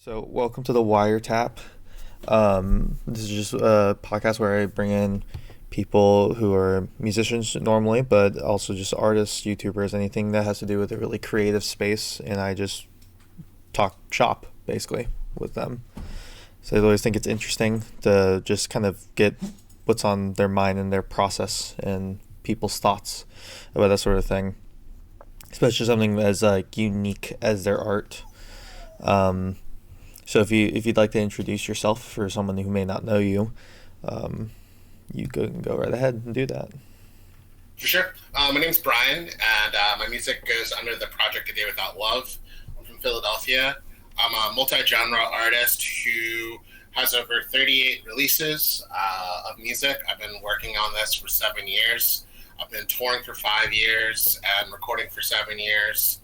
So, welcome to the Wiretap. This is just a podcast where I bring in people who are musicians normally, but also just artists, YouTubers, anything that has to do with a really creative space, and I just talk shop basically with them. So, I always think it's interesting to just kind of get what's on their mind and their process and people's thoughts about that sort of thing, especially something as like unique as their art. Um, So if you'd like to introduce yourself for someone who may not know you, um, you can go right ahead and do that. For sure. My name's Brian, and my music goes under the Project A Day Without Love. I'm from Philadelphia. I'm a multi-genre artist who has over 38 releases of music. I've been working on this for 7 years. I've been touring for 5 years and recording for 7 years.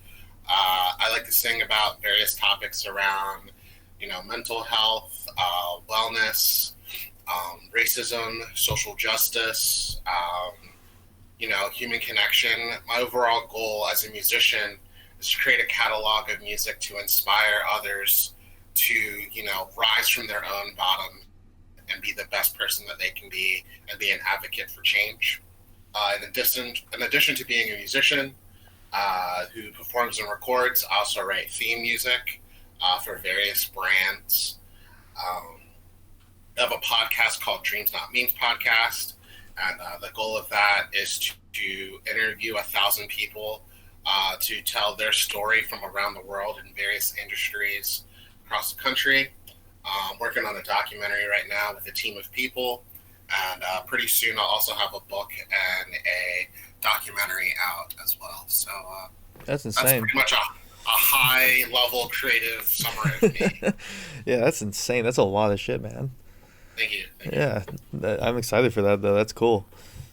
I like to sing about various topics around, mental health, wellness, racism, social justice, human connection. My overall goal as a musician is to create a catalog of music to inspire others to, rise from their own bottom and be the best person that they can be and be an advocate for change. In addition to being a musician who performs and records, I also write theme music for various brands. Um, I have a podcast called Dreams Not Memes Podcast, and the goal of that is to interview 1,000 people to tell their story from around the world in various industries across the country. I'm working on a documentary right now with a team of people, and pretty soon I'll also have a book and a documentary out as well. So That's that's insane. pretty much a high level creative summary of me. Yeah, that's insane. That's a lot of shit, man. Thank you. Thank you. Yeah, I'm excited for that though. That's cool.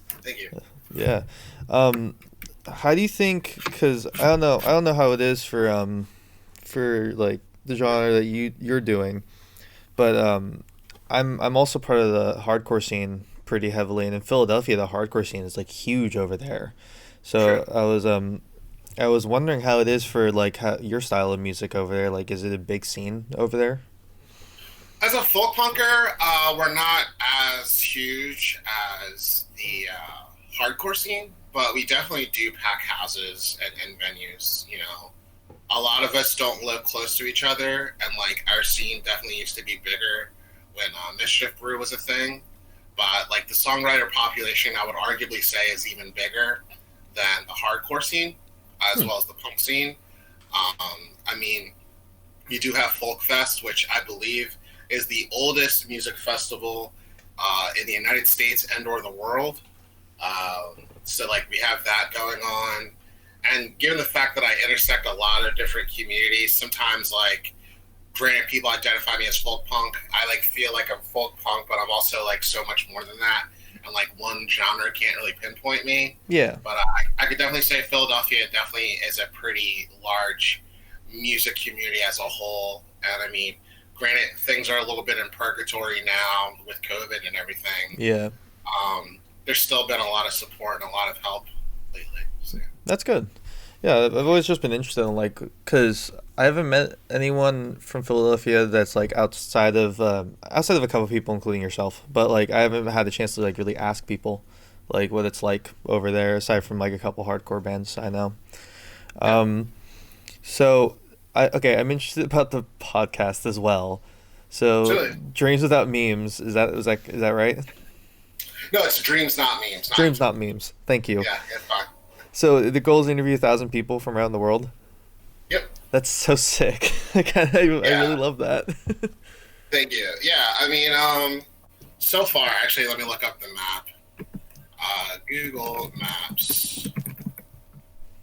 Thank you. Yeah. Um, how do you think? Because I don't know how it is for like the genre that you're doing, but I'm also part of the hardcore scene pretty heavily, and in Philadelphia, the hardcore scene is like huge over there. True. So I was wondering how it is for like how, your style of music over there. Like, is it a big scene over there? As a folk punker, we're not as huge as the hardcore scene, but we definitely do pack houses and venues. A lot of us don't live close to each other, and like our scene definitely used to be bigger when Mischief Brew was a thing. But like the songwriter population, I would arguably say is even bigger than the hardcore scene, as Hmm. well as the punk scene. I mean, you do have Folk Fest, which I believe is the oldest music festival in the United States and or the world. So like we have that going on, and given the fact that I intersect a lot of different communities, sometimes like granted people identify me as folk punk, I like feel like I'm folk punk, but I'm also like so much more than that. And like one genre can't really pinpoint me. Yeah. But I could definitely say Philadelphia definitely is a pretty large music community as a whole. And I mean, granted, things are a little bit in purgatory now with COVID and everything. Yeah. There's still been a lot of support and a lot of help lately. So, That's good. Yeah, I've always just been interested in like, cause I haven't met anyone from Philadelphia that's like outside of a couple people, including yourself. But like, I haven't had the chance to like really ask people, like what it's like over there, aside from like a couple hardcore bands I know. yeah. Um, so I'm interested about the podcast as well. So, So, Dreams Without Memes, is that right? no, it's dreams, not memes. Dreams Not, Not Memes. Thank you. yeah, it's fine. So the goal is to interview 1,000 people from around the world. Yep. That's so sick. I really Yeah. love that. Thank you. Yeah. I mean, so far, actually, let me look up the map. Google Maps.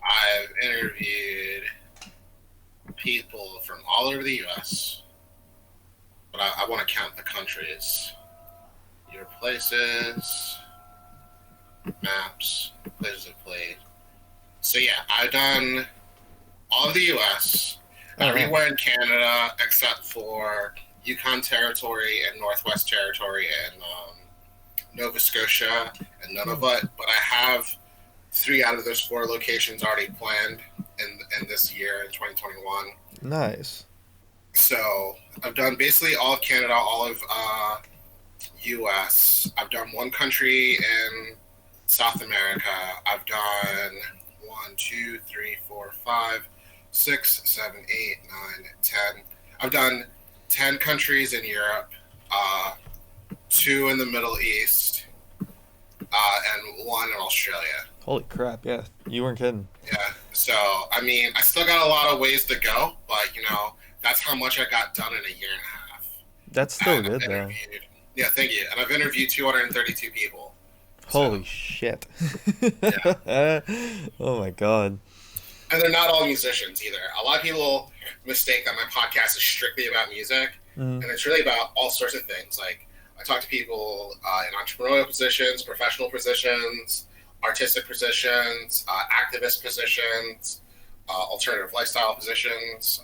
I've interviewed people from all over the U.S., but I want to count the countries. Your places, maps, places I've played. So yeah, I've done all of the U.S., Oh wow. everywhere in Canada except for Yukon Territory and Northwest Territory and Nova Scotia and Hmm. Nunavut. But I have 3 out of those 4 locations already planned in this year in 2021. Nice. So I've done basically all of Canada, all of U.S. I've done one country in South America. I've done 10. I've done 10 countries in Europe, two in the Middle East, and one in Australia. Holy crap! Yeah, you weren't kidding. Yeah. So I mean, I still got a lot of ways to go, but that's how much I got done in a year and a half. That's still And good I've though. interviewed, yeah, thank you. And I've interviewed 232 people. So Holy shit! yeah, Oh my god. and they're not all musicians either. A lot of people mistake that my podcast is strictly about music, Mm. and it's really about all sorts of things. Like I talk to people in entrepreneurial positions, professional positions, artistic positions, activist positions, alternative lifestyle positions,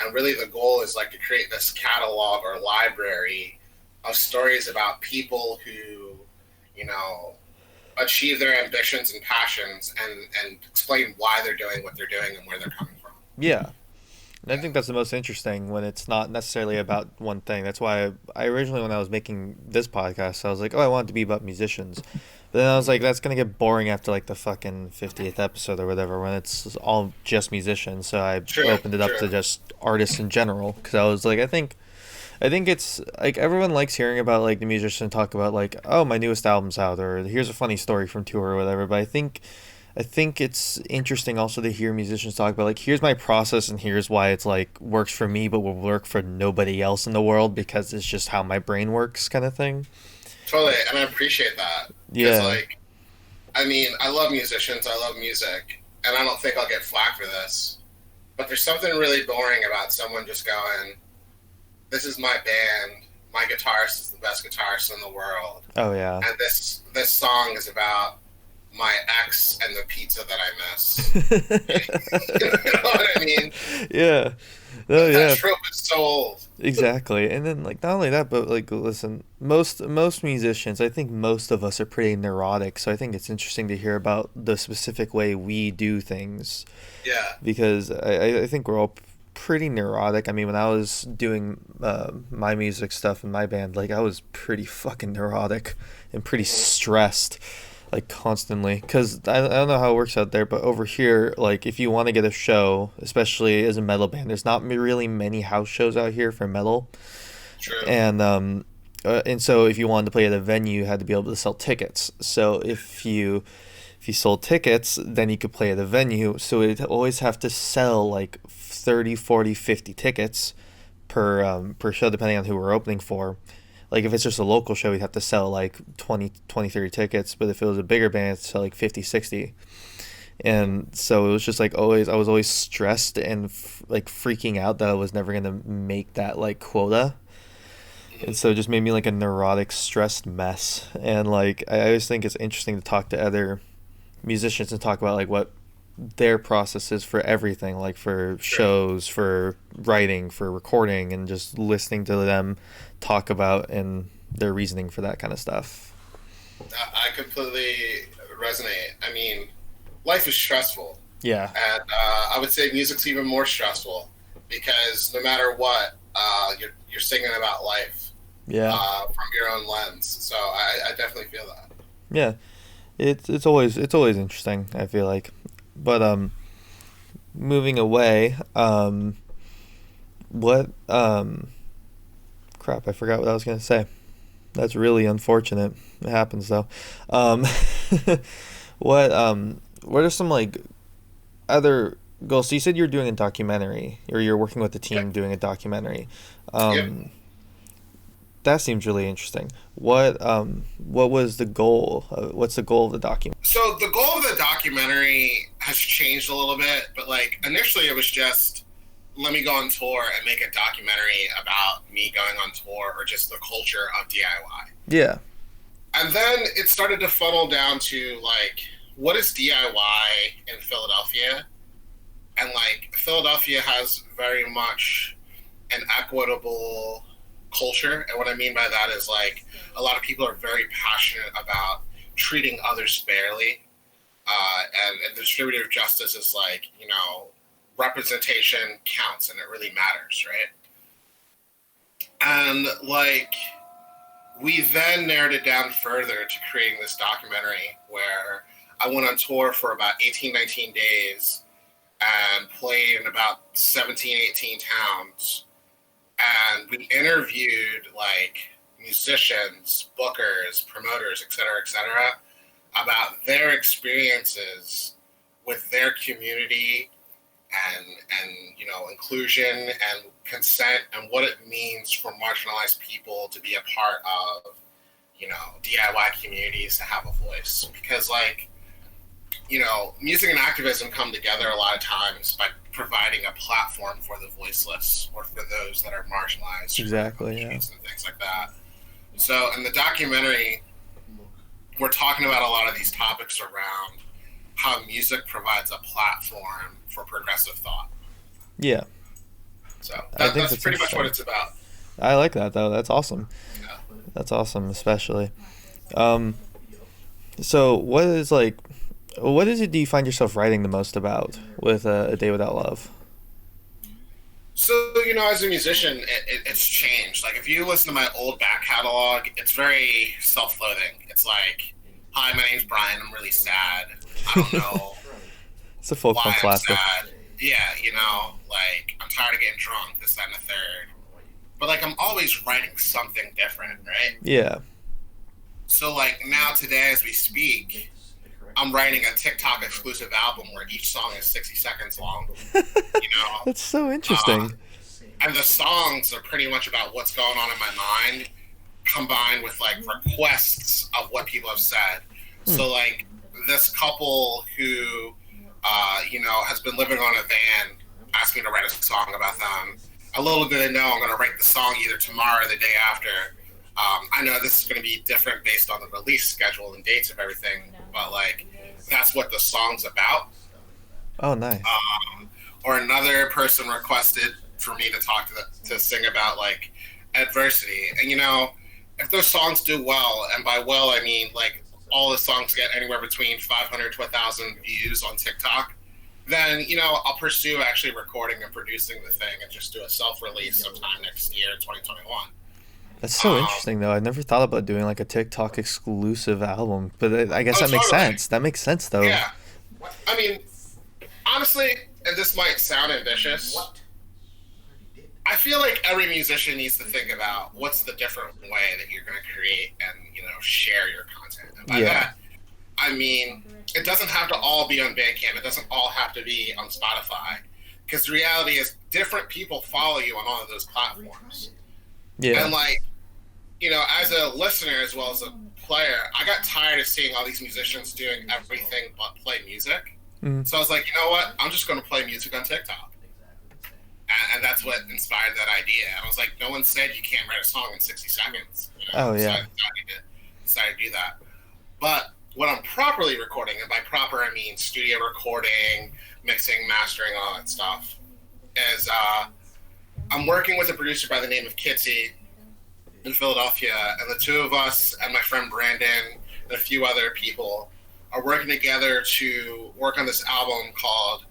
and really the goal is like to create this catalog or library of stories about people who, you know, achieve their ambitions and passions, and explain why they're doing what they're doing and where they're coming from. Yeah. And I Yeah, think that's the most interesting when it's not necessarily about one thing. That's why I originally, when I was making this podcast, I was like, oh, I want it to be about musicians. But then I was like, that's going to get boring after like the fucking 50th episode or whatever when it's all just musicians. So I true, opened it up true. to just artists in general because I was like, I think it's like everyone likes hearing about like the musician talk about like, oh, my newest album's out or here's a funny story from tour or whatever. But I think it's interesting also to hear musicians talk about like here's my process and here's why it's like works for me but will work for nobody else in the world because it's just how my brain works kind of thing. Totally, and I appreciate that because, Yeah. I mean, I love musicians, I love music, and I don't think I'll get flack for this. But there's something really boring about someone just going, "This is my band. My guitarist is the best guitarist in the world, Oh yeah. and this song is about my ex and the pizza that I miss." You know what I mean? Yeah. Oh That yeah. trope is so old. Exactly. And then like not only that, but like listen, most musicians, I think most of us are pretty neurotic, so I think it's interesting to hear about the specific way we do things Yeah, because I think we're all pretty neurotic. I mean, when I was doing my music stuff in my band, like I was pretty fucking neurotic and pretty stressed, like constantly. Because I don't know how it works out there, but over here, like if you want to get a show, especially as a metal band, there's not really many house shows out here for metal, true. and so if you wanted to play at a venue, you had to be able to sell tickets. So if you sold tickets, then you could play at a venue. So it'd always have to sell like 30, 40, 50 tickets per show, depending on who we're opening for. Like if it's just a local show, we'd have to sell like 20, 30 tickets. But if it was a bigger band, it'd sell like 50, 60. And so it was just like always, I was always stressed and like freaking out that I was never going to make that like quota. And so it just made me like a neurotic, stressed mess. And like, I always think it's interesting to talk to other musicians and talk about like what their process is for everything, like for True. shows, for writing, for recording, and just listening to them talk about and their reasoning for that kind of stuff. I completely resonate. I mean, life is stressful, Yeah. and I would say music's even more stressful because no matter what, you're singing about life Yeah. from your own lens. So I definitely feel that. Yeah. It's always interesting, I feel like. But moving away, what crap, I forgot what I was gonna say. That's really unfortunate. It happens though. Um, what are some like other goals? So you said you're doing a documentary, or you're working with the Yep. team doing a documentary. Yep. Um, that seems really interesting. What was the goal? What's the goal of the document? So the goal of the documentary has changed a little bit, but like initially it was just let me go on tour and make a documentary about me going on tour or just the culture of DIY. Yeah. And then it started to funnel down to like what is DIY in Philadelphia? And like Philadelphia has very much an equitable culture. And what I mean by that is like a lot of people are very passionate about treating others fairly. And distributive justice is like, representation counts and it really matters, right? And like we then narrowed it down further to creating this documentary where I went on tour for about 18, 19 days and played in about 17, 18 towns. And we interviewed like musicians, bookers, promoters, et cetera, about their experiences with their community and you know, inclusion and consent and what it means for marginalized people to be a part of, you know, DIY communities, to have a voice. Because like, you know, music and activism come together a lot of times by providing a platform for the voiceless or for those that are marginalized. Exactly, yeah. And things like that. So in the documentary, we're talking about a lot of these topics around how music provides a platform for progressive thought. Yeah. So that's pretty much what it's about. I like that, though. That's awesome. Yeah. That's awesome, especially. So what is it do you find yourself writing the most about with A Day Without Love? So, you know, as a musician, it's changed. Like, if you listen to my old back catalog, it's very self-loathing. It's like, hi, my name's Brian. I'm really sad. I don't know It's a folk why I'm classic. sad. Yeah, you know, like, I'm tired of getting drunk, this, that, and the third. But, like, I'm always writing something different, right? Yeah. So, like, now today as we speak, I'm writing a TikTok exclusive album where each song is 60 seconds long. You know? That's so interesting. And the songs are pretty much about what's going on in my mind, combined with like requests of what people have said. So like this couple who, you know, has been living on a van asked me to write a song about them. A little did they know I'm going to write the song either tomorrow or the day after. I know this is going to be different based on the release schedule and dates of everything, but like that's what the song's about. Oh, nice. Or another person requested for me to sing about like adversity, and you know, if those songs do well, and by well I mean like all the songs get anywhere between 500 to 1,000 views on TikTok, then you know I'll pursue actually recording and producing the thing and just do a self-release sometime next year, 2021. That's so interesting, though. I've never thought about doing like a TikTok exclusive album, but I guess Oh, that makes totally. sense. That makes sense, though. Yeah, I mean, honestly, and this might sound ambitious, I feel like every musician needs to think about what's the different way that you're going to create and, you know, share your content. And by that, I mean, it doesn't have to all be on Bandcamp. It doesn't all have to be on Spotify. Because the reality is different people follow you on all of those platforms. Yeah. And, like, you know, as a listener as well as a player, I got tired of seeing all these musicians doing everything but play music. Mhm. So I was like, you know what? I'm just going to play music on TikTok. And that's what inspired that idea. I was like, no one said you can't write a song in 60 seconds. You know? Oh, yeah. So I decided to do that. But what I'm properly recording, and by proper I mean studio recording, mixing, mastering, all that stuff, is I'm working with a producer by the name of Kitsy in Philadelphia, and the two of us and my friend Brandon and a few other people are working together to work on this album called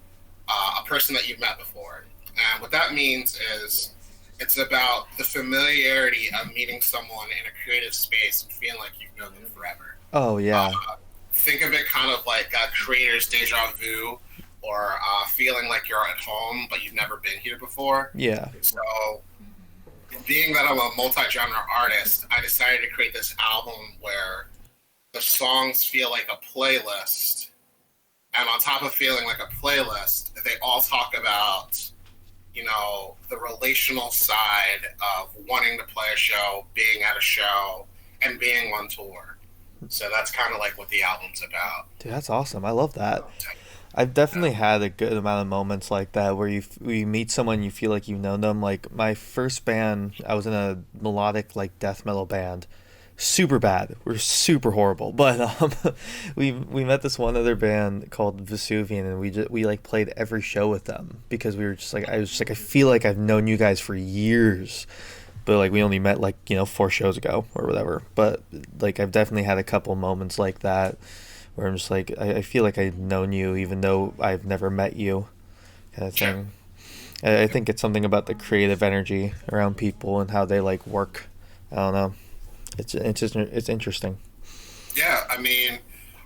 A Person That You've Met Before. And what that means is it's about the familiarity of meeting someone in a creative space and feeling like you've known them forever. Oh, yeah. Think of it kind of like a creator's deja vu, or feeling like you're at home but you've never been here before. Yeah. So, being that I'm a multi-genre artist, I decided to create this album where the songs feel like a playlist, and on top of feeling like a playlist, they all talk about, you know, the relational side of wanting to play a show, being at a show, and being on tour. So that's kind of like what the album's about. Dude, that's awesome. I love that. I've definitely had a good amount of moments like that where you meet someone, you feel like you know them. Like my first band, I was in a melodic like death metal band. Super bad. We're super horrible. But we met this one other band called Vesuvian, and we like played every show with them because we were just like, I was just like, I feel like I've known you guys for years. But like we only met like, you know, 4 shows ago or whatever. But like I've definitely had a couple moments like that where I'm just like, I feel like I've known you even though I've never met you. kind of Sure. thing. I think it's something about the creative energy around people and how they like work. I don't know. It's interesting. Yeah, I mean,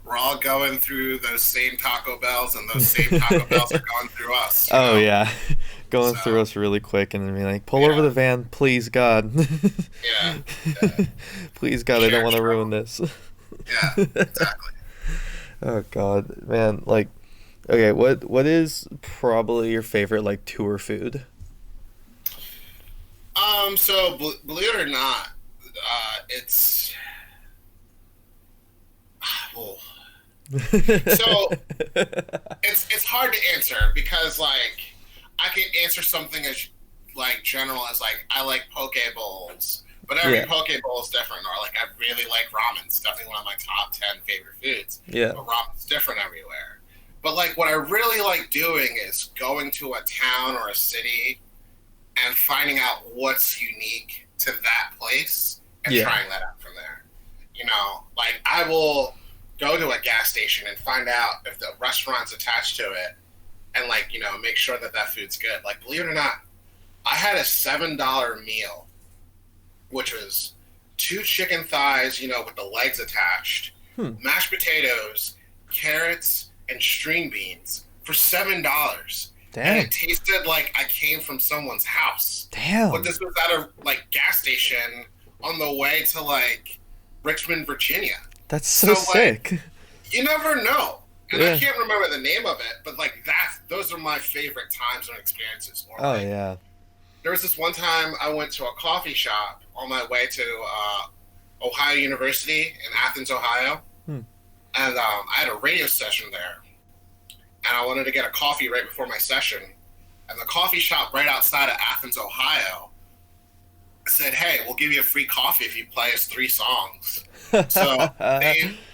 we're all going through those same Taco Bells, and those same Taco Bells are going through us, you Oh know? yeah, going So, through us really quick and then be like, pull over yeah, the van, please God. yeah, yeah. Please God, I don't Shared want to ruin struggle. this. Yeah, exactly. Oh God, man. Like, okay, what is probably your favorite like tour food? So believe it or not, it's well, so it's hard to answer because like I can answer something as like general as like I like poke bowls, but every Yeah, poke bowl is different. Or like I really like ramen. It's definitely one of my top 10 favorite foods. yeah, But ramen's different everywhere. But like what I really like doing is going to a town or a city and finding out what's unique to that place and yeah. trying that out from there. You know, like I will go to a gas station and find out if the restaurant's attached to it and like, you know, make sure that that food's good. Like believe it or not, I had a $7 meal, which was two chicken thighs, you know, with the legs attached, Hmm. mashed potatoes, carrots, and string beans for $7, and Damn, it tasted like I came from someone's house. But damn. this was at a like gas station on the way to like Richmond, Virginia. That's so So like sick. you never know. And I Yeah. can't remember the name of it, but like that those are my favorite times and experiences. Or Oh like yeah. there was this one time I went to a coffee shop on my way to Ohio University in Athens, Ohio, Hmm. and I had a radio session there, and I wanted to get a coffee right before my session, and the coffee shop right outside of Athens, Ohio, said, "Hey, we'll give you a free coffee if you play us 3 songs." So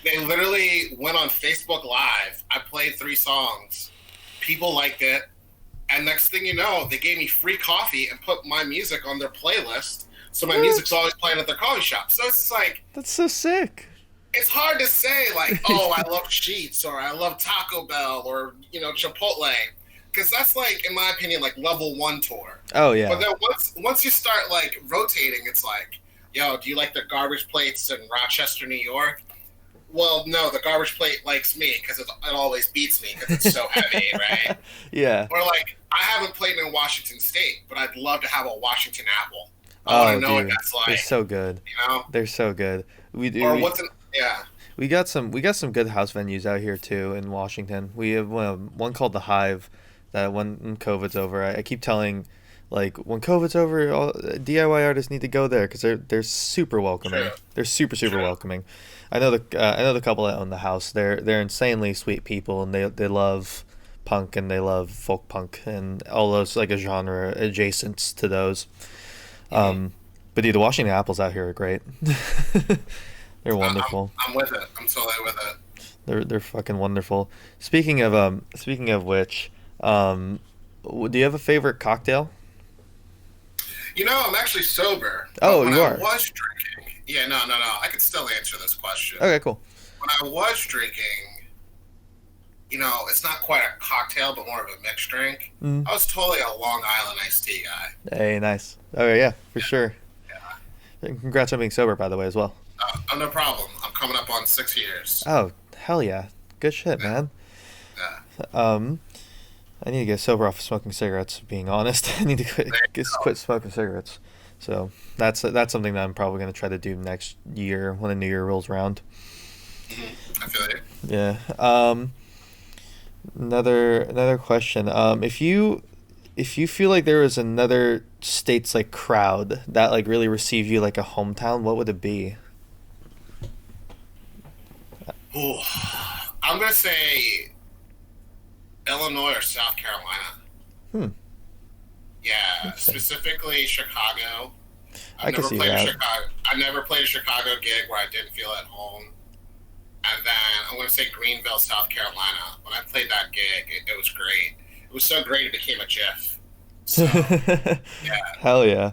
they literally went on Facebook Live. I played 3 songs. People liked it. And next thing you know, they gave me free coffee and put my music on their playlist. So my music's What? always playing at their coffee shop. So it's like, That's so sick. it's hard to say, like, oh, I love Sheets or I love Taco Bell or, you know, Chipotle. Because that's like, in my opinion, like level one tour. Oh But yeah. then once you start like rotating, it's like, yo, do you like the garbage plates in Rochester, New York? Well, no, the garbage plate likes me because it always beats me because it's so heavy, right? Yeah. Or like, I haven't played in Washington State, but I'd love to have a Washington apple. I want to Oh know what dude, that's they're like, so good. you know? They're so good. We do Or what's an yeah, we got some good house venues out here too in Washington. We have one called the Hive that when COVID's over, I keep telling like when COVID's over, all DIY artists need to go there because they're super welcoming. true, They're super true. welcoming. I know the couple that own the house. They're insanely sweet people and they love punk and they love folk punk and all those like a genre adjacent to those. Hmm. Um, but dude, the Washington apples out here are great. They're wonderful. I'm with it. I'm totally with it. They're fucking wonderful. Speaking of which, do you have a favorite cocktail? You know, I'm actually sober, but Oh, when you I are. was drinking, yeah, no, I can still answer this question. Okay, cool. When I was drinking, you know, it's not quite a cocktail, but more of a mixed drink. Mm. I was totally a Long Island iced tea guy. Hey, nice. Okay, yeah, for Yeah, sure. yeah. And congrats on being sober, by the way, as well. No problem. I'm coming up on 6 years. Oh, hell yeah. Good shit, Yeah, man. yeah. Um, I need to get sober off of smoking cigarettes. Being honest, I need to There you quit smoking cigarettes. So that's something that I'm probably gonna try to do next year when the new year rolls around. go. I feel you. Yeah. Another question. If you feel like there was another state's like crowd that like really received you like a hometown, what would it be? Ooh. I'm gonna say Illinois or South Carolina. Hmm. Yeah, Interesting. specifically Chicago. I can see that. I never played a Chicago gig where I didn't feel at home. And then I'm going to say Greenville, South Carolina. When I played that gig, it was great. It was so great it became a GIF. So yeah, Hell yeah.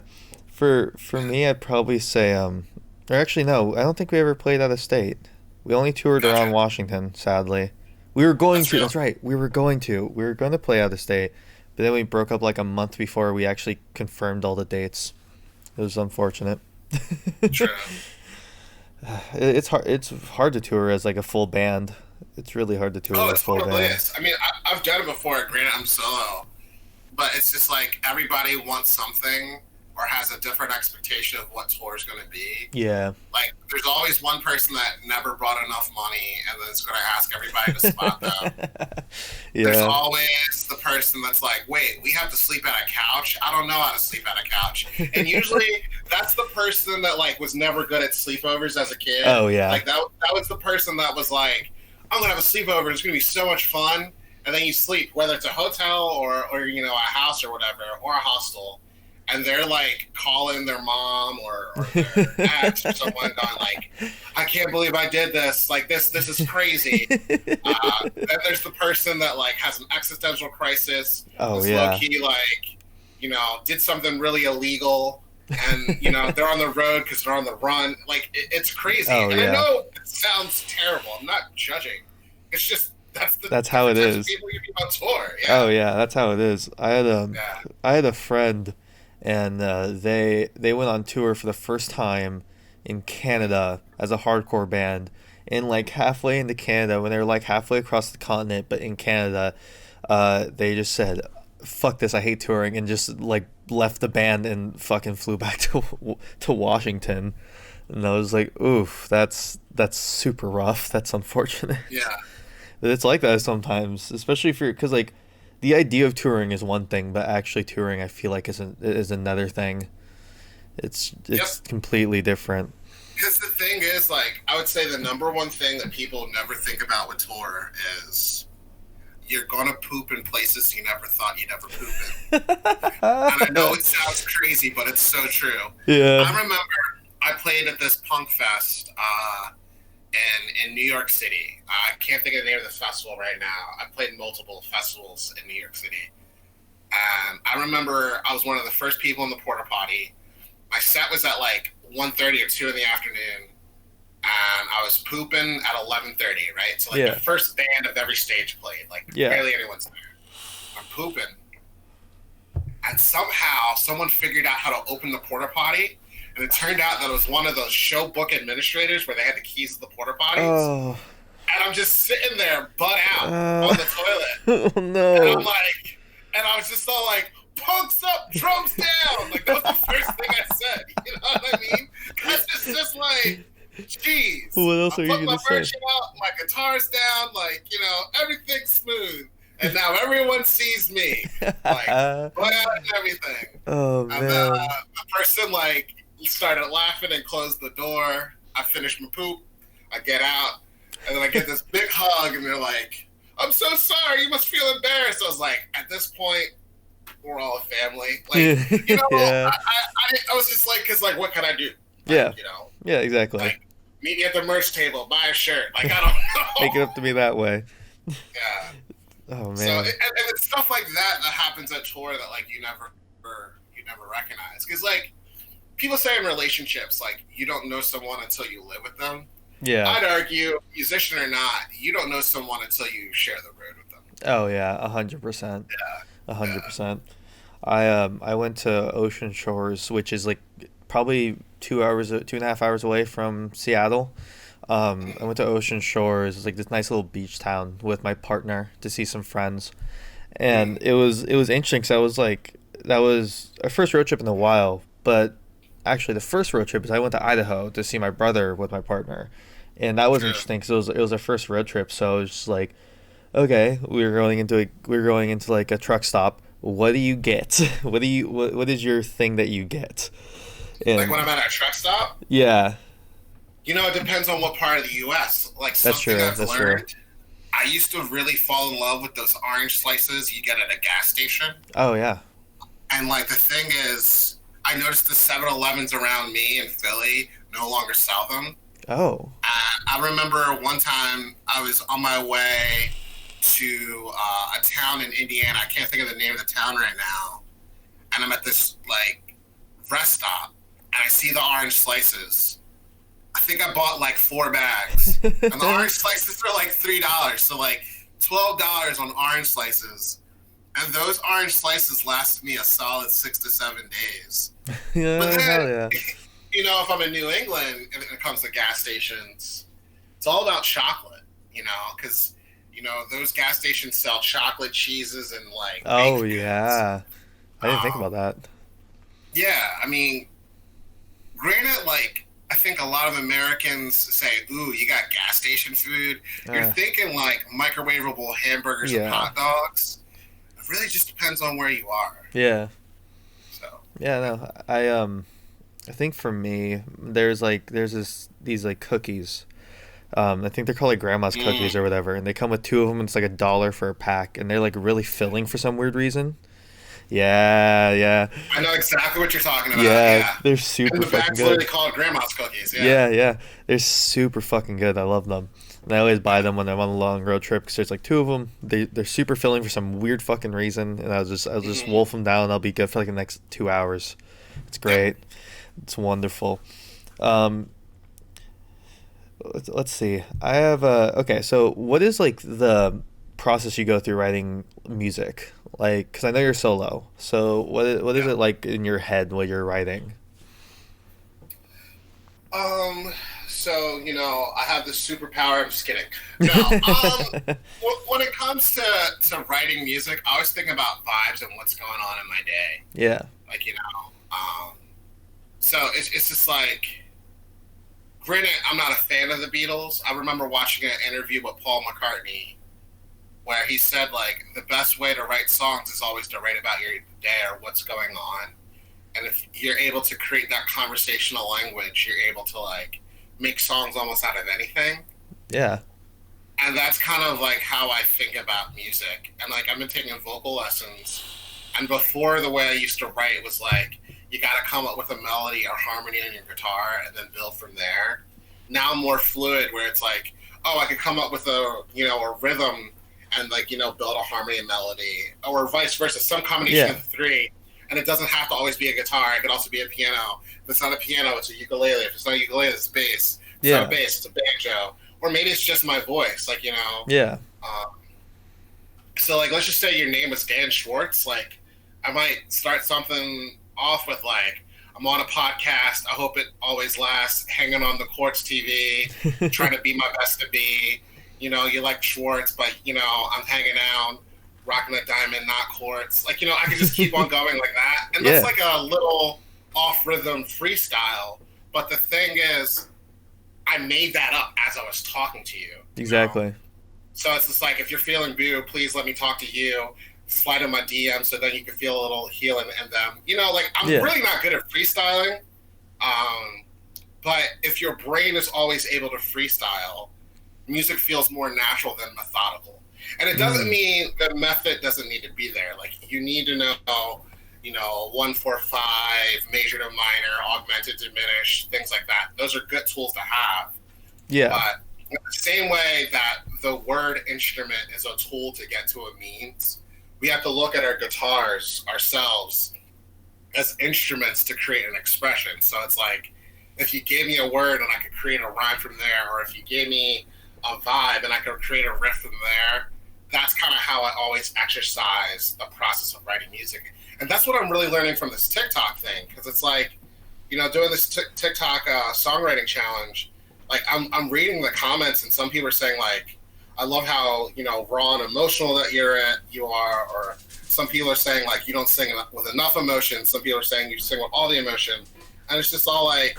For me, I'd probably say or actually no, I don't think we ever played out of state. We only toured around gotcha. Washington, sadly. We were going That's to. real. That's right. We were going to. We were going to play out of state, But then we broke up like a month before we actually confirmed all the dates. It was unfortunate. True. It's hard to tour as like a full band. It's really hard to tour Oh, as it a full totally band. is. I mean, I've done it before. Granted, I'm solo, but it's just like everybody wants something or has a different expectation of what tour is going to be. Yeah. Like, there's always one person that never brought enough money and then is going to ask everybody to spot them. There's Yeah. always the person that's like, wait, we have to sleep at a couch? I don't know how to sleep at a couch. And usually that's the person that like was never good at sleepovers as a kid. Oh yeah. Like that was the person that was like, I'm gonna have a sleepover, it's gonna be so much fun. And then you sleep, whether it's a hotel or you know, a house or whatever, or a hostel, and they're like calling their mom or their ex or someone going like, I can't believe I did this. Like this is crazy. Then there's the person that like has an existential crisis. Oh That's yeah. low key like, you know, did something really illegal, and you know they're on the road because they're on the run. Like it's crazy. Oh, and yeah. I know it sounds terrible. I'm not judging. It's just That's how it different types of is. people you meet on tour. Yeah. Oh yeah, that's how it is. Yeah. I had a friend, and they went on tour for the first time in Canada as a hardcore band. And like halfway into Canada, when they were like halfway across the continent, but in Canada, they just said, "Fuck this! I hate touring," and just like left the band and fucking flew back to Washington. And I was like, "Oof, that's super rough. That's unfortunate." Yeah. But it's like that sometimes, especially if you're, because like the idea of touring is one thing, but actually touring, I feel like is another thing. It's Yep. completely different. Because the thing is, like, I would say the number one thing that people never think about with tour is you're gonna poop in places you never thought you'd ever poop in. And I know it sounds crazy, but it's so true. Yeah. I remember I played at this punk fest in New York City. I can't think of the name of the festival right now. I played multiple festivals in New York City. I remember I was one of the first people in the porta potty. My set was at like 1:30 or 2 in the afternoon, and I was pooping at 11:30, right? So like Yeah. the first band of every stage played, like Yeah. barely anyone's there. I'm pooping, and somehow someone figured out how to open the porta potty, and it turned out that it was one of those show book administrators where they had the keys to the porta potties, Oh. and I'm just sitting there butt out Uh. on the toilet, Oh and no. I'm like, and I was just all like, punks up, drums down. Like, that was the first thing I said. You know what I mean? Because it's just like, jeez. What else are I you put my gonna say? merch out, my guitar's down, like, you know, everything's smooth. And now everyone sees me. Like, butt out and everything. Oh And then man. the person, like, started laughing and closed the door. I finished my poop. I get out. And then I get this big hug, and they're like, I'm so sorry. You must feel embarrassed. I was like, at this point, we're all a family. Like, you know, Yeah. I was just like, because, like, what can I do? Like, Yeah. You know, Yeah, exactly. like, meet me at the merch table, buy a shirt. Like, I don't know. Make it up to me that way. Yeah. Oh So, man. and it's stuff like that that happens at tour that, like, you never recognize. Because, like, people say in relationships, like, you don't know someone until you live with them. Yeah. I'd argue, musician or not, you don't know someone until you share the road with them. Oh yeah, 100%. Yeah. 100%. I went to Ocean Shores, which is like probably 2.5 hours away from Seattle. I went to Ocean Shores, it's like this nice little beach town, with my partner to see some friends, and it was interesting because I was like, that was our first road trip in a while. But actually, the first road trip is I went to Idaho to see my brother with my partner, and that was Yeah. interesting because it was our first road trip. So it was just like, okay, we were going into like a truck stop. What do you get? What is your thing that you get? And Like, when I'm at a truck stop, yeah, you know, it depends on what part of the U.S. Like, That's something true, I've that's true. learned, I used to really fall in love with those orange slices you get at a gas station. oh yeah, And, like, the thing is, I noticed the 7-Elevens around me in Philly no longer sell them. oh I remember one time I was on my way to a town in Indiana. I can't think of the name of the town right now. And I'm at this, like, rest stop, and I see the orange slices. I think I bought, like, 4 bags. And the orange slices are, like, $3. So, like, $12 on orange slices. And those orange slices lasted me a solid 6 to 7 days. But Yeah, hell then, yeah. if I'm in New England and it comes to gas stations, it's all about chocolate, because, those gas stations sell chocolate cheeses and like Oh baked goods. yeah. I didn't think about Um, that. yeah, I mean, granted, like, I think a lot of Americans say, ooh, you got gas station food. You're Uh, thinking like microwavable hamburgers and yeah. hot dogs. It really just depends on where you are. Yeah. So, Yeah, no. I think for me, there's these like cookies. I think they're called like grandma's cookies or mm, whatever, and they come with two of them. And it's like $1 for a pack, and they're like really filling for some weird reason. Yeah, yeah, I know exactly what you're talking about. yeah. Yeah. They're And super the fucking bag's good. literally called grandma's cookies. Yeah. Yeah, yeah. They're super fucking good. I love them. And I always buy Yeah. them when I'm on a long road trip because there's like two of them. They're super filling for some weird fucking reason, and I'll just Hmm. wolf them down. And I'll be good for like the next 2 hours. It's Yep. great. It's wonderful. Um, let's see. I have okay. So what is like the process you go through writing music? Like, because I know you're solo. So what is Yeah. it like in your head while you're writing? Um. So I have this superpower. I'm just kidding. No. When it comes to writing music, I always think about vibes and what's going on in my day. Yeah. Like So it's just like, granted, I'm not a fan of the Beatles. I remember watching an interview with Paul McCartney where he said like the best way to write songs is always to write about your day or what's going on. And if you're able to create that conversational language, you're able to like make songs almost out of anything. Yeah. And that's kind of like how I think about music. And like I've been taking vocal lessons, and before the way I used to write was like you got to come up with a melody or harmony on your guitar and then build from there. Now I'm more fluid, where it's like, oh, I could come up with a rhythm and like build a harmony and melody, or vice versa, some combination Yeah. of the three. And it doesn't have to always be a guitar. It could also be a piano. If it's not a piano, it's a ukulele. If it's not a ukulele, it's bass. If it's not a Yeah. bass, it's a banjo. Or maybe it's just my voice, Yeah. um, so like let's just say your name is Dan Schwartz. Like I might start something off with like I'm on a podcast. I hope it always lasts. Hanging on the Quartz TV, trying to be my best to be. You like Schwartz, but I'm hanging out, rocking a diamond, not quartz. Like I could just keep on going like that, and that's Yeah. like a little off rhythm freestyle. But the thing is, I made that up as I was talking to you. Exactly. So it's just like, if you're feeling blue, please let me talk to you. Slide in my DM so then you can feel a little healing in them. Like I'm Yeah. really not good at freestyling. Um, but if your brain is always able to freestyle, music feels more natural than methodical. And it doesn't Mm. mean the method doesn't need to be there. Like you need to know, 1-4-5, major to minor, augmented, diminished, things like that. Those are good tools to have. Yeah. But in the same way that the word instrument is a tool to get to a means, we have to look at our guitars ourselves as instruments to create an expression. So it's like, if you gave me a word and I could create a rhyme from there, or if you gave me a vibe and I could create a riff from there, that's kind of how I always exercise the process of writing music. And that's what I'm really learning from this TikTok thing, because it's like, doing this TikTok songwriting challenge, like I'm reading the comments and some people are saying like, I love how raw and emotional that you are, or some people are saying like you don't sing with enough emotion. Some people are saying you sing with all the emotion, and it's just all like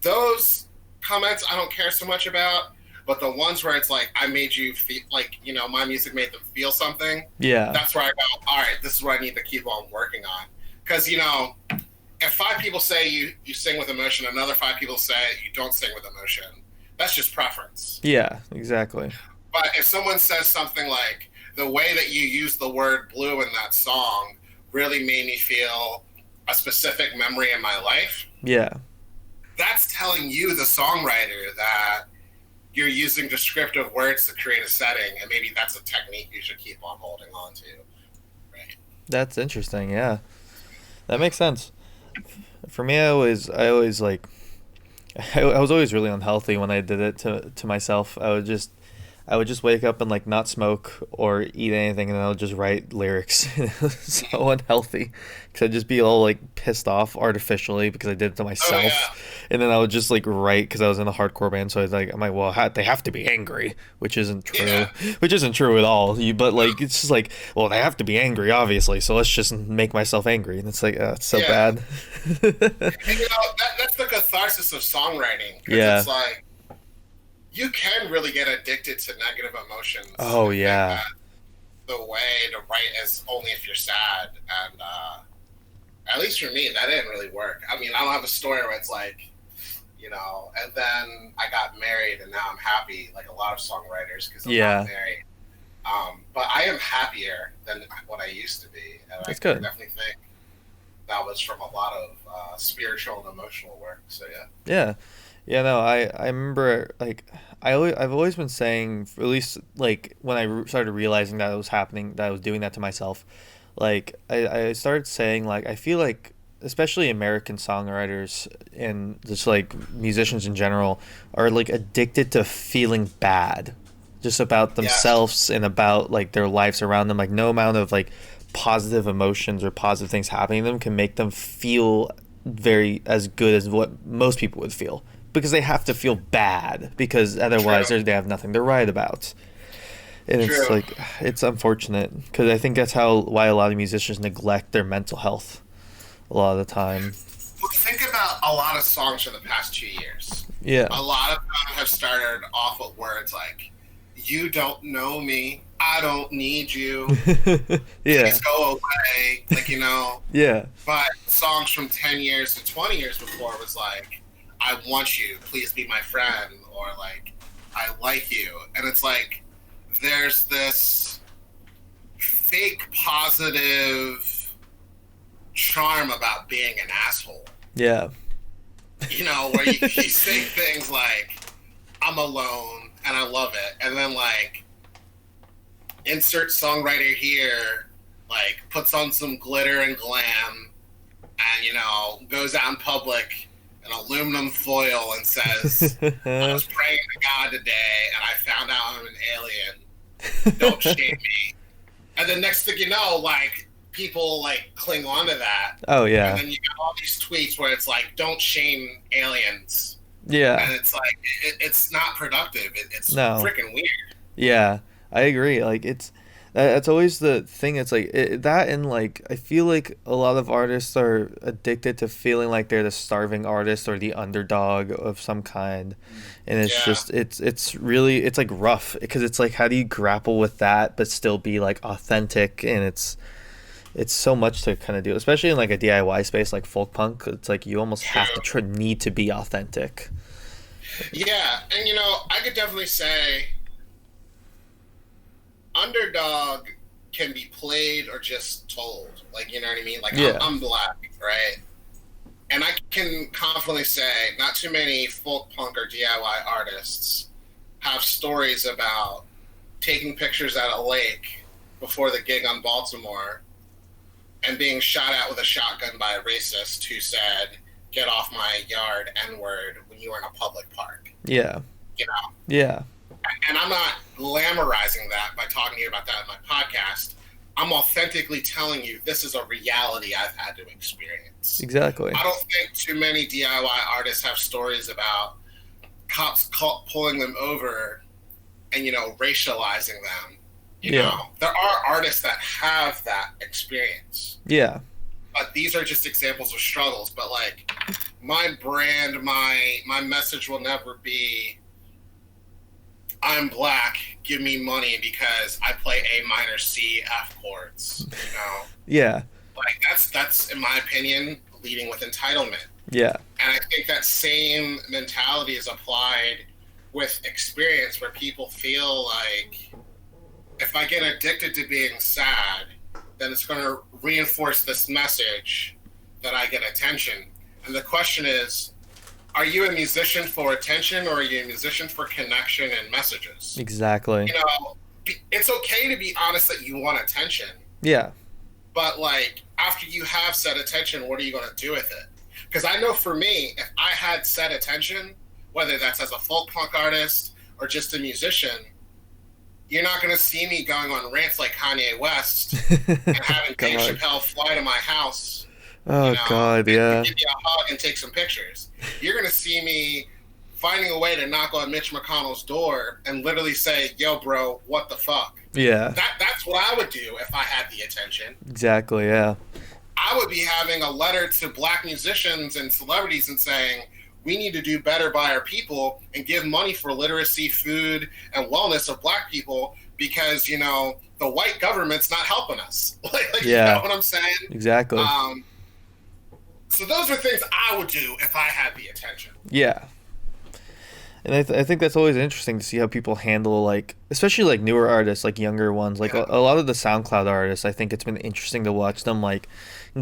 those comments I don't care so much about, but the ones where it's like I made you feel like my music made them feel something. Yeah. That's where I go, all right, this is what I need to keep on working on, because if 5 people say you sing with emotion, another 5 people say you don't sing with emotion. That's just preference. Yeah. Exactly. But if someone says something like, the way that you use the word blue in that song really made me feel a specific memory in my life, Yeah. that's telling you, the songwriter, that you're using descriptive words to create a setting, and maybe that's a technique you should keep on holding on to. Right? That's interesting. Yeah. That makes sense. For me, I always like, I was always really unhealthy when I did it to myself. I would just wake up and like not smoke or eat anything, and then I would just write lyrics. It was so unhealthy because I'd just be all like pissed off artificially because I did it to Oh yeah, myself, and then I would just like write because I was in a hardcore band. So I was like, I'm like, well, they have to be angry, which isn't true, yeah, which isn't true at all. But like, it's just like, well, they have to be angry, obviously. So let's just make myself angry, and it's like, it's so yeah. bad. And that's the catharsis of songwriting because Yeah. it's like you can really get addicted to negative emotions Oh and think yeah. that the way to write is only if you're sad. And at least for me, that didn't really work. I mean, I don't have a story where it's like, and then I got married and now I'm happy, like a lot of songwriters, because I'm not Yeah. married. But I am happier than what I used to be. And I That's good. definitely think that was from a lot of spiritual and emotional work. So, yeah. Yeah. Yeah, no, I remember like I've always been saying, at least like when I started realizing that it was happening, that I was doing that to myself, like I started saying like I feel like especially American songwriters and just like musicians in general are like addicted to feeling bad just about Yes. themselves and about like their lives around them. Like no amount of like positive emotions or positive things happening to them can make them feel very as good as what most people would feel because they have to feel bad because otherwise True. they have nothing to write about. And it's True. like it's unfortunate because I think that's how why a lot of musicians neglect their mental health a lot of the time. Well, think about a lot of songs from the past 2 years. Yeah. A lot of them have started off with words like, "You don't know me. I don't need you. Yeah. Please go away." Like, Yeah. but songs from 10 years to 20 years before was like, "I want you. Please be my friend." Or like, "I like you." And it's like, there's this fake positive charm about being an asshole, Yeah. where you say things like, "I'm alone and I love it." And then, like, insert songwriter here, like, puts on some glitter and glam and, goes out in public in aluminum foil and says, "I was praying to God today and I found out I'm an alien. Don't shame me." And then next thing you know, like, people like cling on to that. Oh And yeah. then you got all these tweets where it's like, "Don't shame aliens." Yeah. And it's like, it's not productive. It's No. freaking weird. Yeah, I agree. Like that's always the thing. It's like that, and like I feel like a lot of artists are addicted to feeling like they're the starving artist or the underdog of some kind, and it's Yeah. just it's really it's like rough because it's like how do you grapple with that but still be like authentic, and it's so much to kind of do, especially in like a DIY space like folk punk. It's like you almost have to True. need to be authentic. Yeah. And, I could definitely say underdog can be played or just told. Like, you know what I mean? Like, I'm, Yeah, I'm black, right? And I can confidently say not too many folk punk or DIY artists have stories about taking pictures at a lake before the gig on Baltimore and being shot at with a shotgun by a racist who said, "Get off my yard, N word," when you were in a public park. yeah, You know, yeah, and I'm not glamorizing that by talking to you about that in my podcast. I'm authentically telling you this is a reality I've had to experience. exactly. I don't think too many DIY artists have stories about cops pulling them over and, racializing them. Yeah, There are artists that have that experience, yeah, but these are just examples of struggles. But like, my brand, my message will never be, "I'm black, give me money because I play A minor C F chords." yeah, Like, that's in my opinion leading with entitlement. yeah. And I think that same mentality is applied with experience, where people feel like, if I get addicted to being sad, then it's going to reinforce this message that I get attention. And the question is, are you a musician for attention, or are you a musician for connection and messages? Exactly. It's okay to be honest that you want attention, Yeah. but like, after you have said attention, what are you going to do with it? Because I know for me, if I had said attention, whether that's as a folk punk artist or just a musician, You're not going to see me going on rants like Kanye West and having Dave God. Chappelle fly to my house, Oh God, and yeah. give me a hug and take some pictures. You're going to see me finding a way to knock on Mitch McConnell's door and literally say, "Yo, bro, what the fuck?" Yeah. That's what I would do if I had the attention. Exactly, yeah. I would be having a letter to black musicians and celebrities and saying, we need to do better by our people and give money for literacy, food, and wellness of black people because, the white government's not helping us. You Yeah. know what I'm saying? Exactly. So those are things I would do if I had the attention. Yeah. And I think that's always interesting to see how people handle, like, especially like newer artists, like younger ones, like Yeah. a lot of the SoundCloud artists. I think it's been interesting to watch them like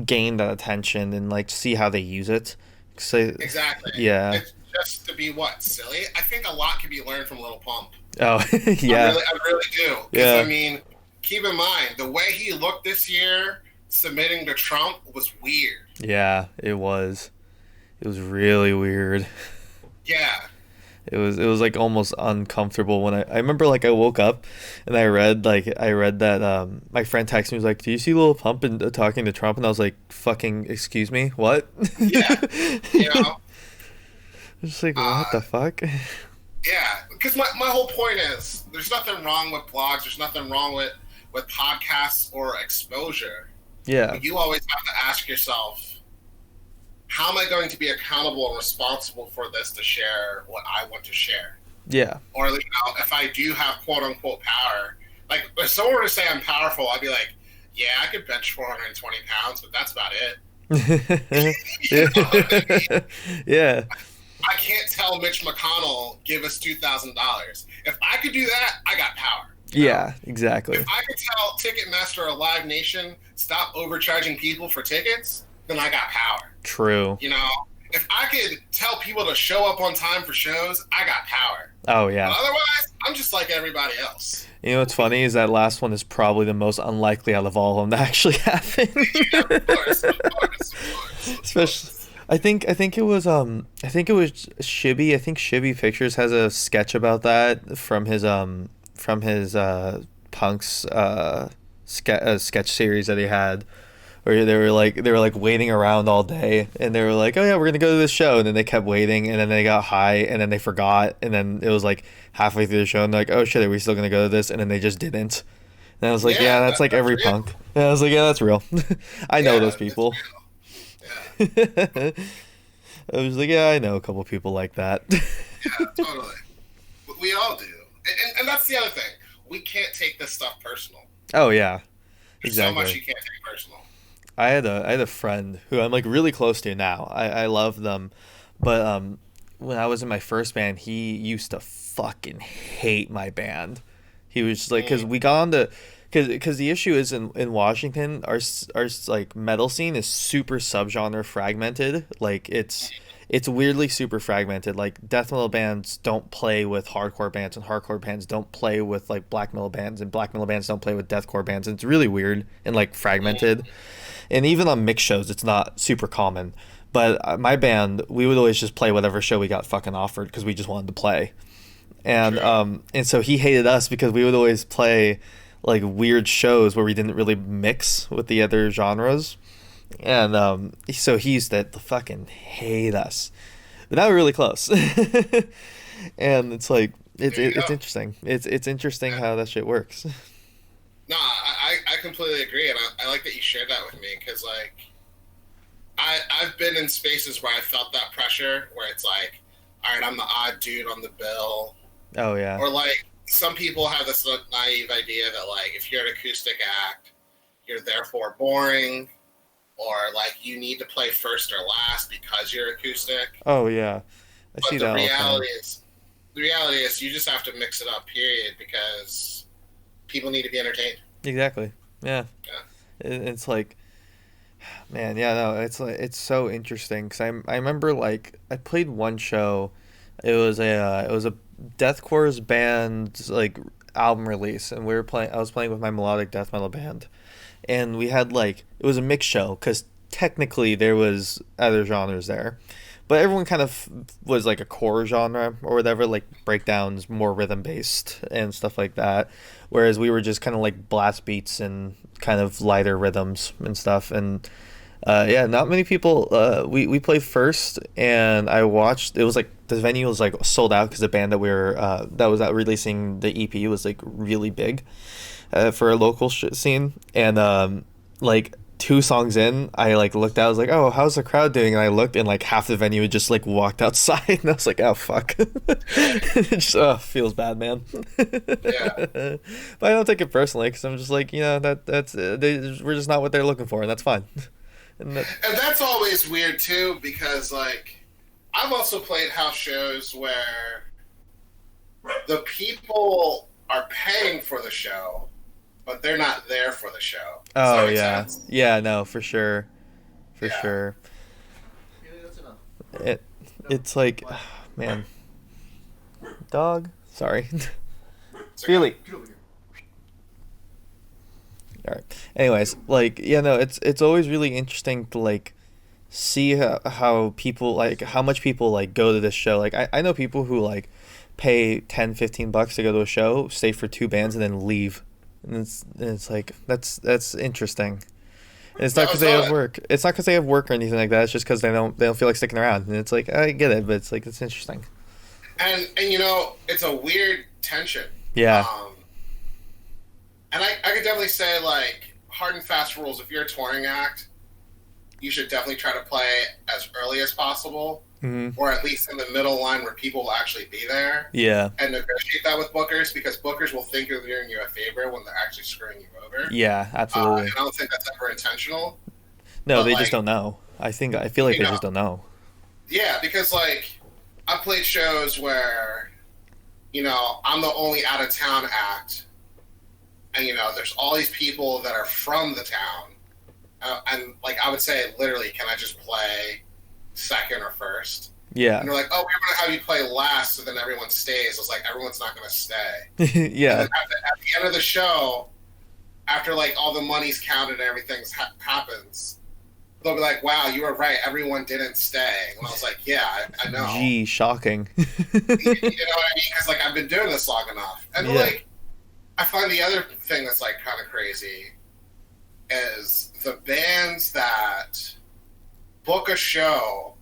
gain that attention and like see how they use it. So, Exactly. yeah. It's just to be what? Silly? I think a lot can be learned from Lil Pump. Oh, yeah. I really do. Because, Yeah. I mean, keep in mind, the way he looked this year submitting to Trump was weird. Yeah, it was. It was really weird. Yeah. It was like almost uncomfortable when I remember like I woke up and I read that my friend texted me was like, "Do you see Lil Pump and talking to Trump?" And I was like, "Fucking excuse me, what?" Yeah. You know? Just like Uh, what the fuck? yeah. Because my whole point is there's nothing wrong with blogs, there's nothing wrong with podcasts or exposure. Yeah, But you always have to ask yourself, how am I going to be accountable and responsible for this to share what I want to share? yeah, Or if I do have quote unquote power, like if someone were to say I'm powerful, I'd be like, yeah, I could bench 420 pounds, but that's about it. You know what I mean? yeah, I can't tell Mitch McConnell give us $2,000. If I could do that, I got power. yeah, exactly. If I could tell Ticketmaster or Live Nation stop overcharging people for tickets, then I got power. True. If I could tell people to show up on time for shows, I got power. Oh But yeah. otherwise, I'm just like everybody else. You know what's funny is that last one is probably the most unlikely out of all of them to actually happen. Of course, of course, of course. Especially, I think it was Shibby. I think Shibby Pictures has a sketch about that from his punks sketch series that he had, where they were like waiting around all day, and they were like, oh yeah, we're gonna go to this show, and then they kept waiting, and then they got high, and then they forgot, and then it was like halfway through the show, and they're like, oh shit, are we still gonna go to this? And then they just didn't. And I was like, yeah, that's like that's every real. punk. And I was like, yeah, that's real. I know Yeah, those it's people. real. Yeah, I was like, yeah, I know a couple people like that. yeah, totally. We all do. And that's the other thing. We can't take this stuff personal. Oh yeah, There's so much exactly. you can't take personal. I had a friend who I'm like really close to now. I love them, but when I was in my first band, he used to fucking hate my band. He was just like, because Mm, we got on the, because the issue is in Washington, our like metal scene is super subgenre fragmented. Like it's weirdly super fragmented. Like death metal bands don't play with hardcore bands, and hardcore bands don't play with like black metal bands, and black metal bands don't play with deathcore bands. And it's really weird and like fragmented. And even on mixed shows, it's not super common. But my band, we would always just play whatever show we got fucking offered because we just wanted to play. true. And so he hated us because we would always play like weird shows where we didn't really mix with the other genres. And so he used to fucking hate us. But now we're really close. And it's like There you it's go. interesting. It's interesting Yeah. how that shit works. No, I completely agree, and I like that you shared that with me because like I've been in spaces where I felt that pressure where it's like, all right, I'm the odd dude on the bill, Oh yeah. or like some people have this naive idea that like if you're an acoustic act, you're therefore boring, or like you need to play first or last because you're acoustic. Oh yeah. I see But that all the time. the reality is you just have to mix it up, period, because people need to be entertained. Exactly. Yeah. Yeah. It's like, man, yeah, no, it's like it's so interesting because I remember like I played one show. It was a deathcore's band's like album release, and we were playing. I was playing with my melodic death metal band, and we had like it was a mixed show because technically there was other genres there, but everyone kind of was like a core genre or whatever, like breakdowns, more rhythm based and stuff like that. Whereas we were just kind of like blast beats and kind of lighter rhythms and stuff. And yeah, not many people. We played first, and I watched. It was like the venue was like sold out because the band that we were that was out releasing the EP was like really big for a local scene. And like two songs in, I like looked out. I was like, "Oh, how's the crowd doing?" And I looked, and like half the venue had just like walked outside, and I was like, "Oh fuck!" It just feels bad, man. Yeah. But I don't take it personally because I'm just like, that's we're just not what they're looking for, and that's fine. And that, And that's always weird too, because like I've also played house shows where the people are paying for the show, but they're not there for the show. Does that oh make yeah, sense? yeah, no, for sure, for Yeah. sure. It it's like, man, dog. Sorry, So, Feely. All right. Anyways, like, yeah, no, it's always really interesting to like see how people like how much people like go to this show. Like I know people who like pay 10, 15 bucks to go to a show, stay for two bands and then leave. And it's like that's interesting. And it's not that because was they have it. work. It's not because they have work or anything like that. It's just because they don't feel like sticking around. And it's like I get it, but it's like it's interesting. And it's a weird tension. Yeah. Um, and I could definitely say like hard and fast rules. If you're a touring act, you should definitely try to play as early as possible, Hmm. or at least in the middle line where people will actually be there, Yeah. and negotiate that with bookers, because bookers will think they're doing you a favor when they're actually screwing you over. Yeah. Absolutely. And I don't think that's ever intentional. No, But they just like, don't know. I feel like you they know, just don't know. yeah, because like I played shows where I'm the only out of town act, and there's all these people that are from the town, and like I would say literally, can I just play second or first? Yeah. And they're like, oh, we're gonna have you play last, so then everyone stays. I was like, everyone's not gonna stay. And Yeah. then at the end of the show, after like all the money's counted and everything happens, they'll be like, wow, you were right, everyone didn't stay. And I was like, yeah, I know. Gee, shocking. You know what I mean? Because like I've been doing this long enough, and Yeah. like I find the other thing that's like kind of crazy is the bands that book a show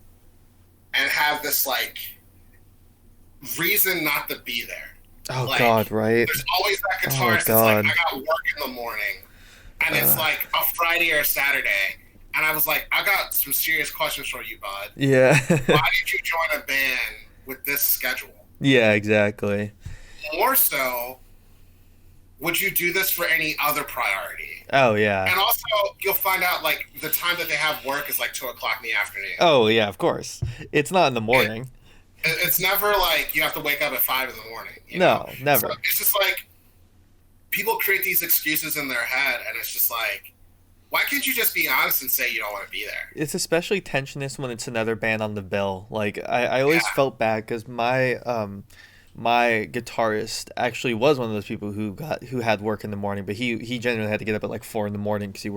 and have this like reason not to be there. Oh Like, God, right? There's always that Oh, guitarist that's God. like, I got work in the morning, and it's Uh. like a Friday or a Saturday, and I was like, I got some serious questions for you, bud. Yeah. Why did you join a band with this schedule? Yeah, exactly. More so, would you do this for any other priority? Oh yeah. And also, you'll find out like the time that they have work is like 2 o'clock in the afternoon. Oh yeah, of course. It's not in the morning. It's never like you have to wake up at 5 in the morning. No, never. So it's just like people create these excuses in their head, and it's just like, why can't you just be honest and say you don't want to be there? It's especially tensionous when it's another band on the bill. Like I always Yeah. felt bad because my guitarist actually was one of those people who had work in the morning, but he genuinely had to get up at like 4 in the morning because he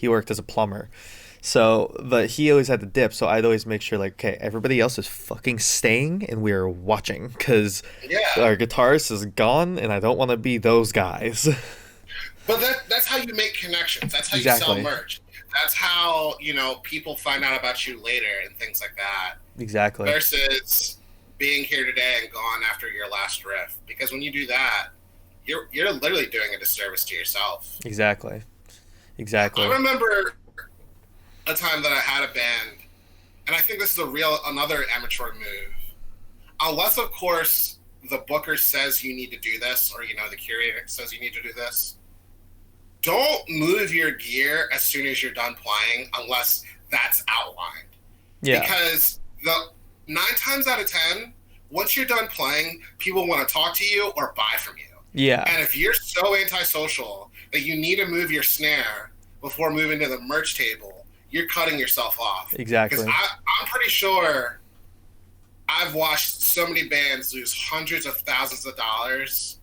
worked as a plumber. So, but he always had to dip. So I'd always make sure like, okay, everybody else is fucking staying and we are watching because Yeah, our guitarist is gone and I don't want to be those guys. but that's how you make connections. That's how you Exactly. sell merch. That's how people find out about you later and things like that. Exactly. Versus being here today and gone after your last riff. Because when you do that, you're literally doing a disservice to yourself. Exactly. Exactly. I remember a time that I had a band, and I think this is another amateur move. Unless, of course, the booker says you need to do this, or the curator says you need to do this. Don't move your gear as soon as you're done playing, unless that's outlined. Yeah. Because the 9 times out of 10, once you're done playing, people want to talk to you or buy from you. Yeah. And if you're so antisocial that you need to move your snare before moving to the merch table, you're cutting yourself off. Exactly. Because I'm pretty sure I've watched so many bands lose hundreds of thousands of dollars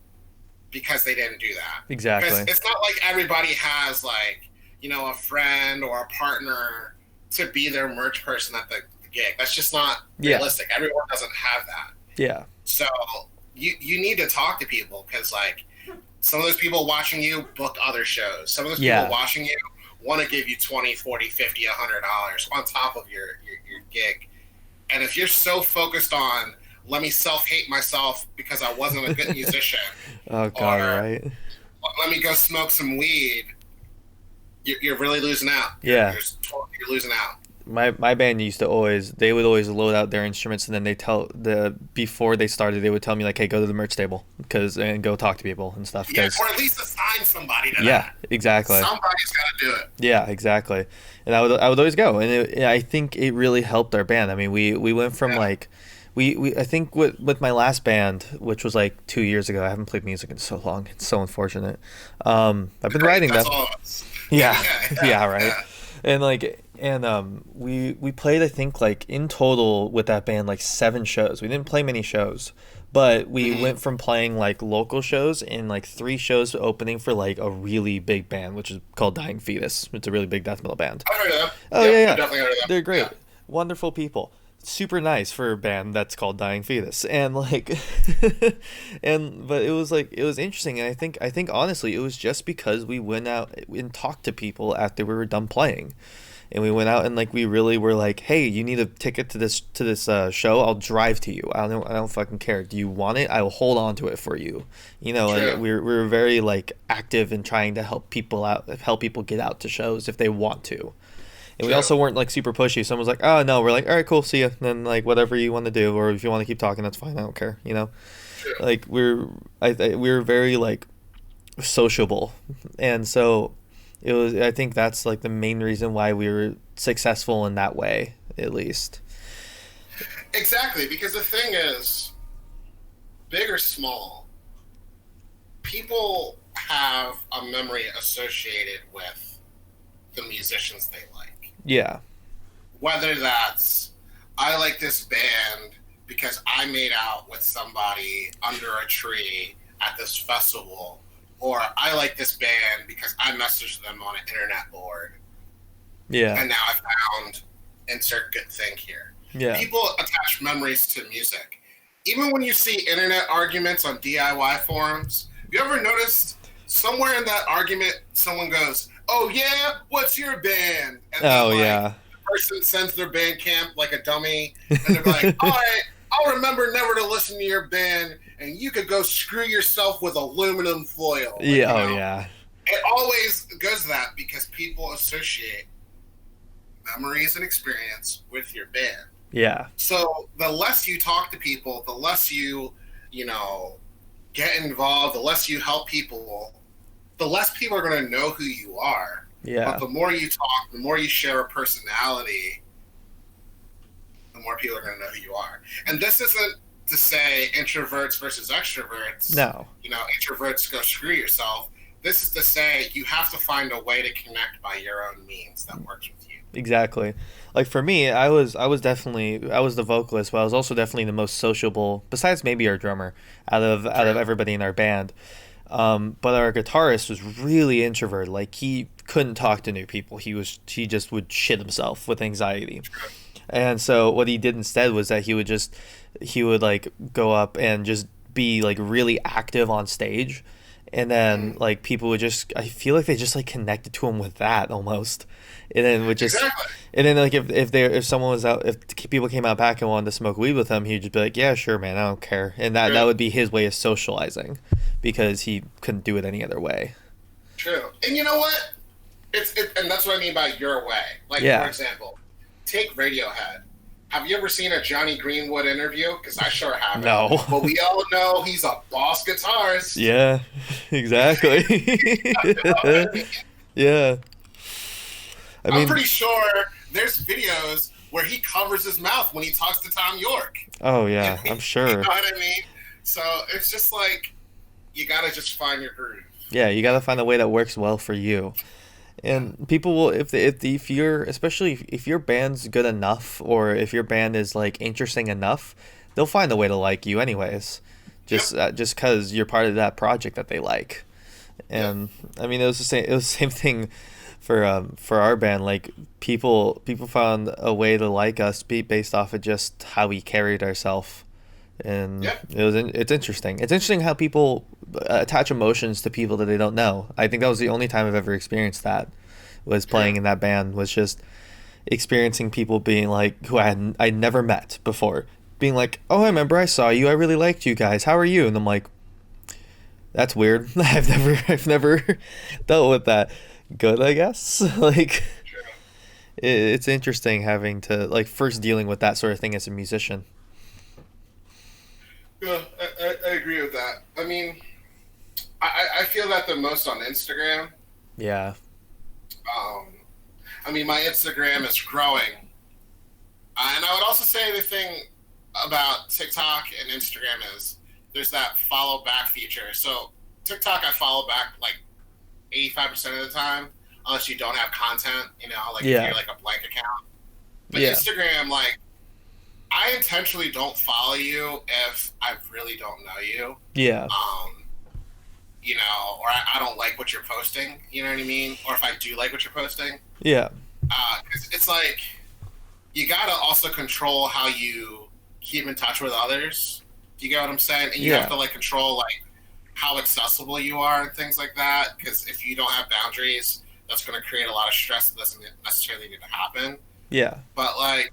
because they didn't do that. Exactly. Because it's not like everybody has like, a friend or a partner to be their merch person at the gig. That's just not Yeah. realistic. Everyone doesn't have that. Yeah. So you need to talk to people, because like some of those people watching you book other shows. Some of those Yeah. people watching you want to give you 20, 40, 50, $100 on top of your gig. And if you're so focused on, let me self-hate myself because I wasn't a good musician, Oh God, or right? let me go smoke some weed, you're really losing out. Yeah. You're losing out. My band used to they would always load out their instruments, and then before they started, they would tell me like, hey, go to the merch table and go talk to people and stuff. Yeah, or at least assign somebody to Yeah, that. exactly. Somebody's got to do it. Yeah, exactly. And I would always go, and I think it really helped our band. I mean, we went from like we I think with my last band, which was like 2 years ago. I haven't played music in so long. It's so unfortunate. I've been writing That's though. all of us. Yeah, yeah, right. Yeah. And we played, I think, like in total with that band like 7 shows. We didn't play many shows, but we went from playing like local shows and like 3 shows opening for like a really big band, which is called Dying Fetus. It's a really big death metal band. I've heard of them. Oh Yep, yeah, I've yeah. definitely heard of them. They're great, Yeah. wonderful people, super nice for a band that's called Dying Fetus, and like, but it was interesting, and I think honestly it was just because we went out and talked to people after we were done playing, and we went out and like we really were like, hey, you need a ticket to this show? I'll drive to you. I don't fucking care. Do you want it? I will hold on to it for you. You know, True. like we were very like active in trying to help people get out to shows if they want to. And we True. also weren't like super pushy. Someone was like, "Oh no," we're like, "All right, cool, see ya." And then like whatever you want to do, or if you want to keep talking, that's fine. I don't care. You know, True. like we were very like sociable, and so it was. I think that's like the main reason why we were successful in that way, at least. Exactly, because the thing is, big or small, people have a memory associated with the musicians they like. Yeah, Whether that's, I like this band because I made out with somebody under a tree at this festival, or I like this band because I messaged them on an internet board, yeah, and now I found insert good thing here. yeah, People attach memories to music. Even when you see internet arguments on DIY forums, have you ever noticed somewhere in that argument someone goes, "Oh yeah, what's your band?" And then, oh like, yeah, the person sends their band camp like a dummy, and they're like, "All right, I'll remember never to listen to your band, and you could go screw yourself with aluminum foil." Like, yeah, you oh know, yeah, It always goes to that because people associate memories and experience with your band. yeah, So the less you talk to people, the less you get involved, the less you help people, the less people are going to know who you are. yeah, But the more you talk, the more you share a personality, the more people are going to know who you are. And this isn't to say introverts versus extroverts. no, Introverts go screw yourself. This is to say you have to find a way to connect by your own means that works with you. exactly. Like for me, I was the vocalist, but I was also definitely the most sociable, besides maybe our drummer, out of everybody in our band. But our guitarist was really introverted. Like he couldn't talk to new people. He just would shit himself with anxiety. And so what he did instead was that he would like go up and just be like really active on stage, and then like people would I feel like they just like connected to him with that almost, and then would just Exactly. and then like if someone was out, if people came out back and wanted to smoke weed with him, he'd just be like, yeah, sure, man, I don't care, and that Yeah. would be his way of socializing, because he couldn't do it any other way. True. And you know what? And that's what I mean by your way. Like, Yeah. for example, take Radiohead. Have you ever seen a Johnny Greenwood interview? Because I sure haven't. No. But we all know he's a boss guitarist. Yeah, exactly. Yeah. I I'm mean, pretty sure there's videos where he covers his mouth when he talks to Tom York. oh yeah, I'm You sure. know what I mean? So it's just like, you got to just find your groove. Yeah, you got to find a way that works well for you. And people will, if you're, especially if your band's good enough, or if your band is like interesting enough, they'll find a way to like you anyways. Just because you're part of that project that they like. And I mean, it was the same thing for our band, like people found a way to like us based off of just how we carried ourselves, and Yeah, it's interesting. It's interesting how people attach emotions to people that they don't know. I think that was the only time I've ever experienced that, was playing true. in that band, was just experiencing people being like, who I'd never met before, being like, oh, I remember I saw you, I really liked you guys, how are you? And I'm like, that's weird. I've never dealt with that. Good, I guess. Like, True. it's interesting having to, like, first dealing with that sort of thing as a musician. Yeah, I agree with that. I mean, I feel that the most on Instagram. Yeah. Um, I mean, my Instagram is growing. And I would also say the thing about TikTok and Instagram is there's that follow back feature. So TikTok, I follow back like 85% of the time, unless you don't have content, like if Yeah. you're like a blank account. But Yeah. Instagram, like, I intentionally don't follow you if I really don't know you. Yeah. Um, or I don't like what you're posting, you know what I mean? Or if I do like what you're posting. Yeah. It's like, you gotta also control how you keep in touch with others. Do you get what I'm saying? And you have Yeah. to like control like how accessible you are and things like that. Because if you don't have boundaries, that's going to create a lot of stress that doesn't necessarily need to happen. Yeah. But like,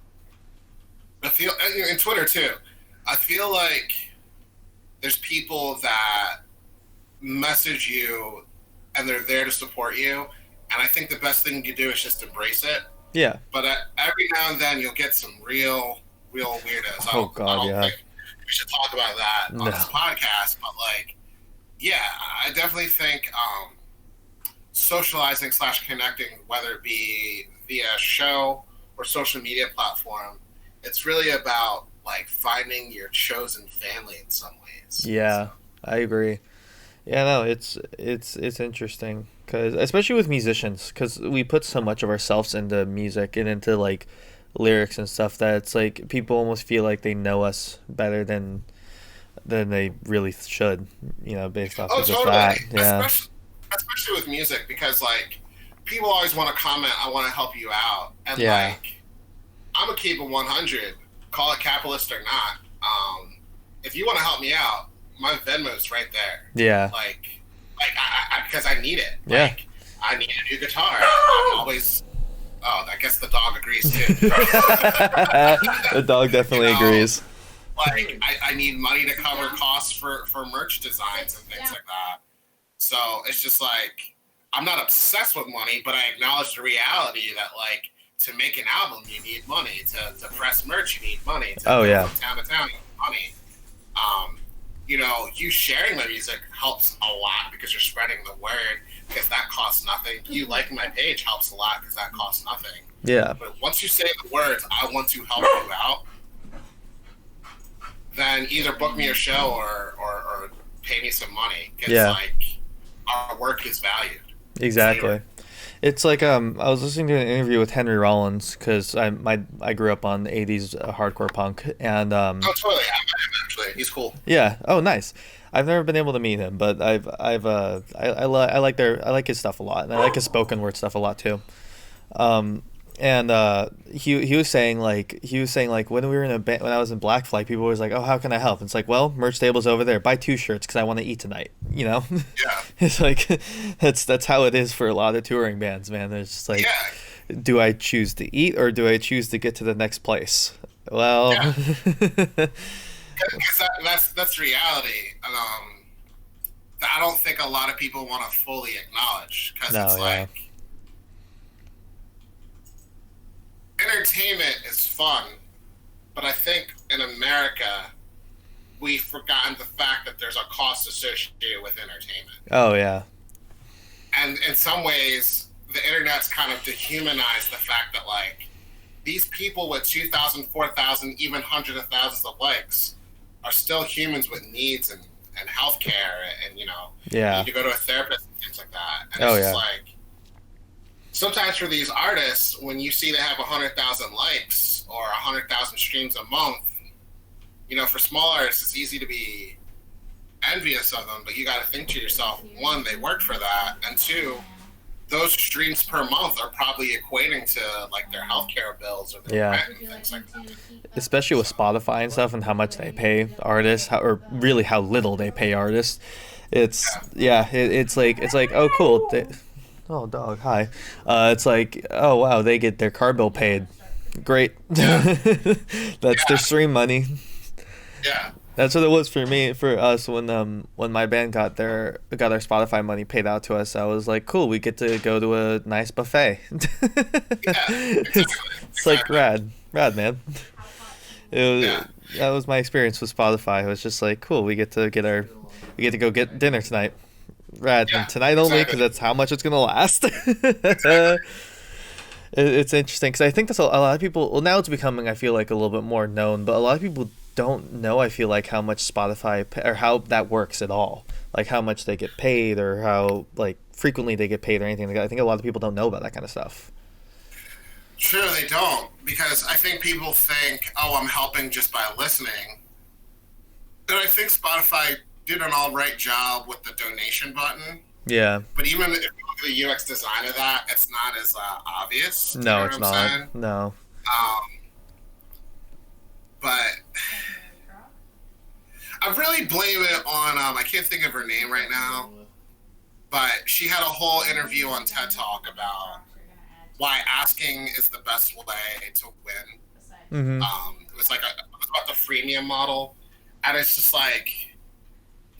I feel in Twitter too. I feel like there's people that message you and they're there to support you. And I think the best thing you do is just embrace it. Yeah. But every now and then you'll get some real weirdos. Oh God, I don't yeah. think we should talk about that on No. this podcast. But like, yeah, I definitely think socializing / connecting, whether it be via show or social media platform, it's really about like finding your chosen family in some ways. Yeah. So, I agree. Yeah, no, it's interesting, cause especially with musicians, cause we put so much of ourselves into music and into like lyrics and stuff, that it's like people almost feel like they know us better than they really should, based off oh, of just totally. that. Yeah. Especially with music, because like people always want to comment, I want to help you out, and Yeah. like I'm gonna keep it 100. Call it capitalist or not. If you want to help me out, my Venmo's right there. Yeah. Like because I need it. Yeah. Like I need a new guitar. I'm always. Oh, I guess the dog agrees too. The dog definitely agrees. Like I need money to cover costs for merch designs and things like that. So it's just like I'm not obsessed with money, but I acknowledge the reality that like to make an album you need money, to press merch you need money, to Oh, go yeah. from town to town you need money. You sharing my music helps a lot because you're spreading the word, because that costs nothing. You liking my page helps a lot because that costs nothing. Yeah. But once you say the words, I want to help you out, then either book me a show or pay me some money. Because Yeah. like our work is valued. Exactly. It's like I was listening to an interview with Henry Rollins, because I grew up on '80s hardcore punk, and Oh, totally. I met him actually. He's cool. yeah. Oh, nice. I've never been able to meet him, but I like his stuff a lot, and I like his spoken word stuff a lot too. Um, and he was saying like when we were in a band, when I was in Black Flag, people were always like, oh, how can I help? And it's like, well, merch table's over there. Buy 2 shirts because I want to eat tonight. Yeah. It's like that's how it is for a lot of touring bands, man. There's just like, Yeah. do I choose to eat or do I choose to get to the next place? Well, Yeah. Because that's reality. And, that I don't think a lot of people want to fully acknowledge, because No, it's yeah. like entertainment is fun, but I think in America we've forgotten the fact that there's a cost associated with entertainment. Oh yeah, And in some ways, the internet's kind of dehumanized the fact that like these people with 2,000, 4,000, even hundreds of thousands of likes are still humans with needs and healthcare, and yeah, need to go to a therapist and things like that. And Oh, it's just yeah. like sometimes for these artists, when you see they have 100,000 likes or 100,000 streams a month, for small artists, it's easy to be envious of them, but you got to think to yourself, one, they worked for that, and two, those streams per month are probably equating to like their healthcare bills or their Yeah. rent and things like that. Especially with So Spotify and stuff and how much they pay artists, or really how little they pay artists. It's yeah, yeah, it's like oh cool. Oh dog, hi. It's like oh wow, they get their car bill paid. Great. yeah, That's their yeah, stream money. yeah, That's what it was for me, for us, when my band got our Spotify money paid out to us. I was like, cool, we get to go to a nice buffet. yeah, exactly, It's like exactly. rad man. It Yeah, was, that was my experience with Spotify. It was just like, cool, we get to go get dinner tonight. Rad, and yeah, tonight only because exactly, that's how much it's gonna last. exactly. It's interesting because I think that's a lot of people. Well, now it's becoming, I feel like, a little bit more known, but a lot of people don't know. I feel like how much or how that works at all, like how much they get paid or how like frequently they get paid or anything like that. I think a lot of people don't know about that kind of stuff. Sure, they don't because I think people think, oh, I'm helping just by listening, and I think Spotify did an all right job with the donation button. Yeah, But even if you look at the UX design of that, it's not as obvious. You know no, what it's I'm not. saying? No. Um, but I really blame it on I can't think of her name right now, but she had a whole interview on TED Talk about why asking is the best way to win. Mm-hmm. It was about the freemium model, and it's just like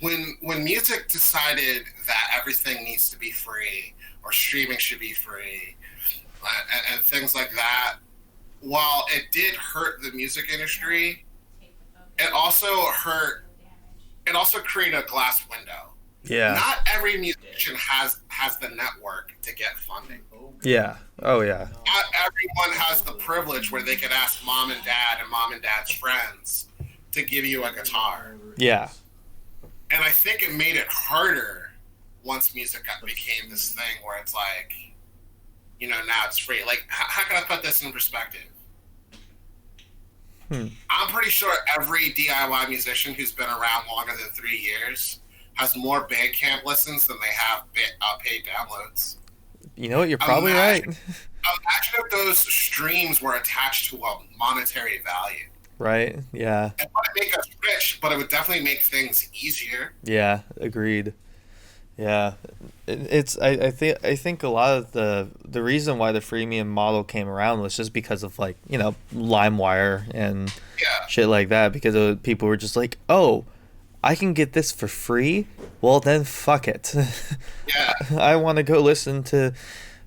when music decided that everything needs to be free or streaming should be free and things like that. While it did hurt the music industry, it also hurt. It also created a glass window. Yeah. Not every musician has the network to get funding. Yeah. Oh yeah. Not everyone has the privilege where they could ask mom and dad and mom and dad's friends to give you a guitar. Yeah. And I think it made it harder once became this thing where it's like, now it's free. Like, how can I put this in perspective? I'm pretty sure every DIY musician who's been around longer than 3 years has more Bandcamp listens than they have paid downloads. You know what? You're probably right. Imagine if those streams were attached to a monetary value. Right? Yeah. It wouldn't make us rich, but it would definitely make things easier. Yeah. Agreed. Yeah. I think a lot of the reason why the freemium model came around was just because of like, LimeWire and Yeah, shit like that, because people were just like, "Oh, I can get this for free? Well, then fuck it." yeah, I want to go listen to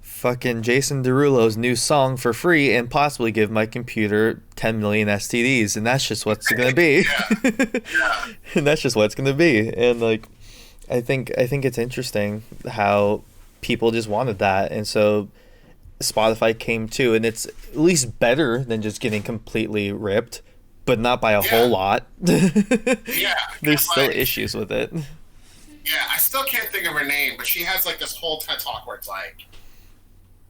fucking Jason Derulo's new song for free and possibly give my computer 10 million STDs, and that's just what's gonna be. yeah, yeah, And that's just what it's gonna be. And like, I think it's interesting how people just wanted that, and so Spotify came too, and it's at least better than just getting completely ripped, but not by a whole yeah, lot. yeah. There's 'Cause, still like, issues with it. yeah, I still can't think of her name, but she has like this whole TED talk where it's like,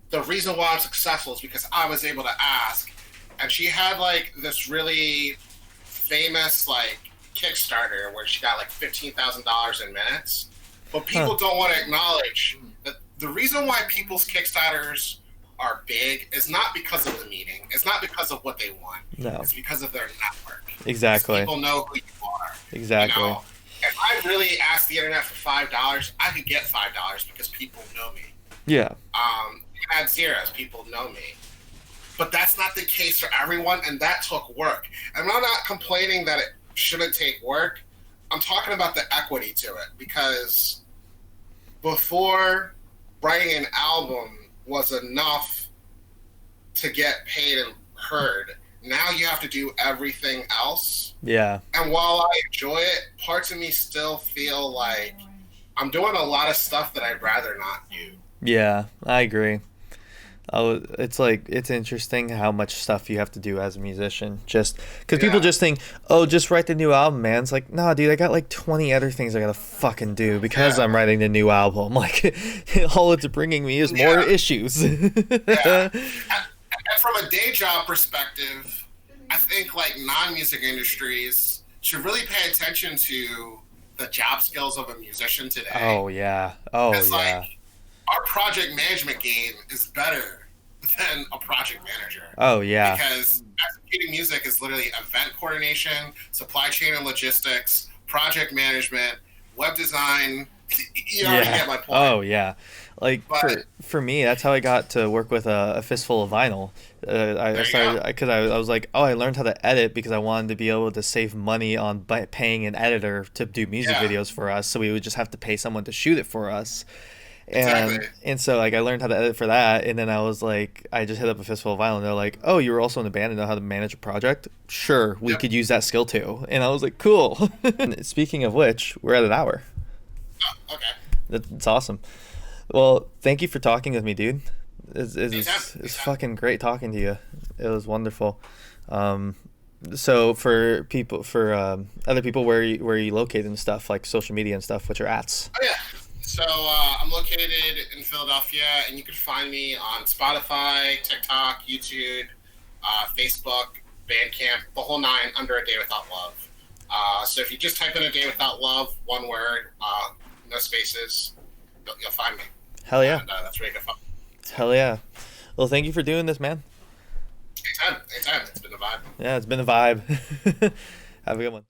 the reason why I'm successful is because I was able to ask. And she had like this really famous like Kickstarter where she got like $15,000 in minutes. But Huh. people don't want to acknowledge that the reason why people's Kickstarters are big is not because of the meeting. It's not because of what they want. No. It's because of their network. Because Exactly. people know who you are. Exactly. If I really asked the internet for $5, I could get $5 because people know me. Yeah. At zeros, people know me. But that's not the case for everyone, and that took work. And I'm not complaining that it shouldn't take work. I'm talking about the equity to it, because before writing an album was enough to get paid and heard, now you have to do everything else. Yeah. And while I enjoy it, parts of me still feel like I'm doing a lot of stuff that I'd rather not do. Yeah. I agree. Oh, it's like, it's interesting how much stuff you have to do as a musician. Just because people Yeah. just think, oh, just write the new album, man. It's like, nah, dude, I got like 20 other things I gotta fucking do because Yeah. I'm writing the new album. Like, all it's bringing me is more Yeah. issues. Yeah. And from a day job perspective, I think like non-music industries should really pay attention to the job skills of a musician today. Oh, yeah. Oh, It's yeah. like our project management game is better than a project manager Oh yeah. because executing music is literally event coordination, supply chain and logistics, project management, web design. You already Yeah. get my point. Oh yeah. Like But for me, that's how I got to work with a fistful of vinyl. I there you go. started because I was like, oh, I learned how to edit because I wanted to be able to save money on paying an editor to do music Yeah, videos for us. So we would just have to pay someone to shoot it for us. exactly. And so like I learned how to edit for that, and then I was like, I just hit up a fistful of vinyl, and they're like, oh, you were also in the band and know how to manage a project? Sure, we Yep. could use that skill too. And I was like, cool. And speaking of which, we're at an hour. Oh, okay. That's awesome. Well, thank you for talking with me, dude. Anytime. It's Anytime. fucking great talking to you. It was wonderful. Um, so for people, for other people, where you located and stuff, like social media and stuff, what's your ats? Oh yeah. So I'm located in Philadelphia, and you can find me on Spotify, TikTok, YouTube, Facebook, Bandcamp, the whole nine, under a day without love. So if you just type in a day without love, one word, no spaces, you'll find me, Hell yeah. and that's where you can find me. Hell yeah. Well, thank you for doing this, man. Anytime, anytime. It's been a vibe. Yeah, it's been a vibe. Have a good one.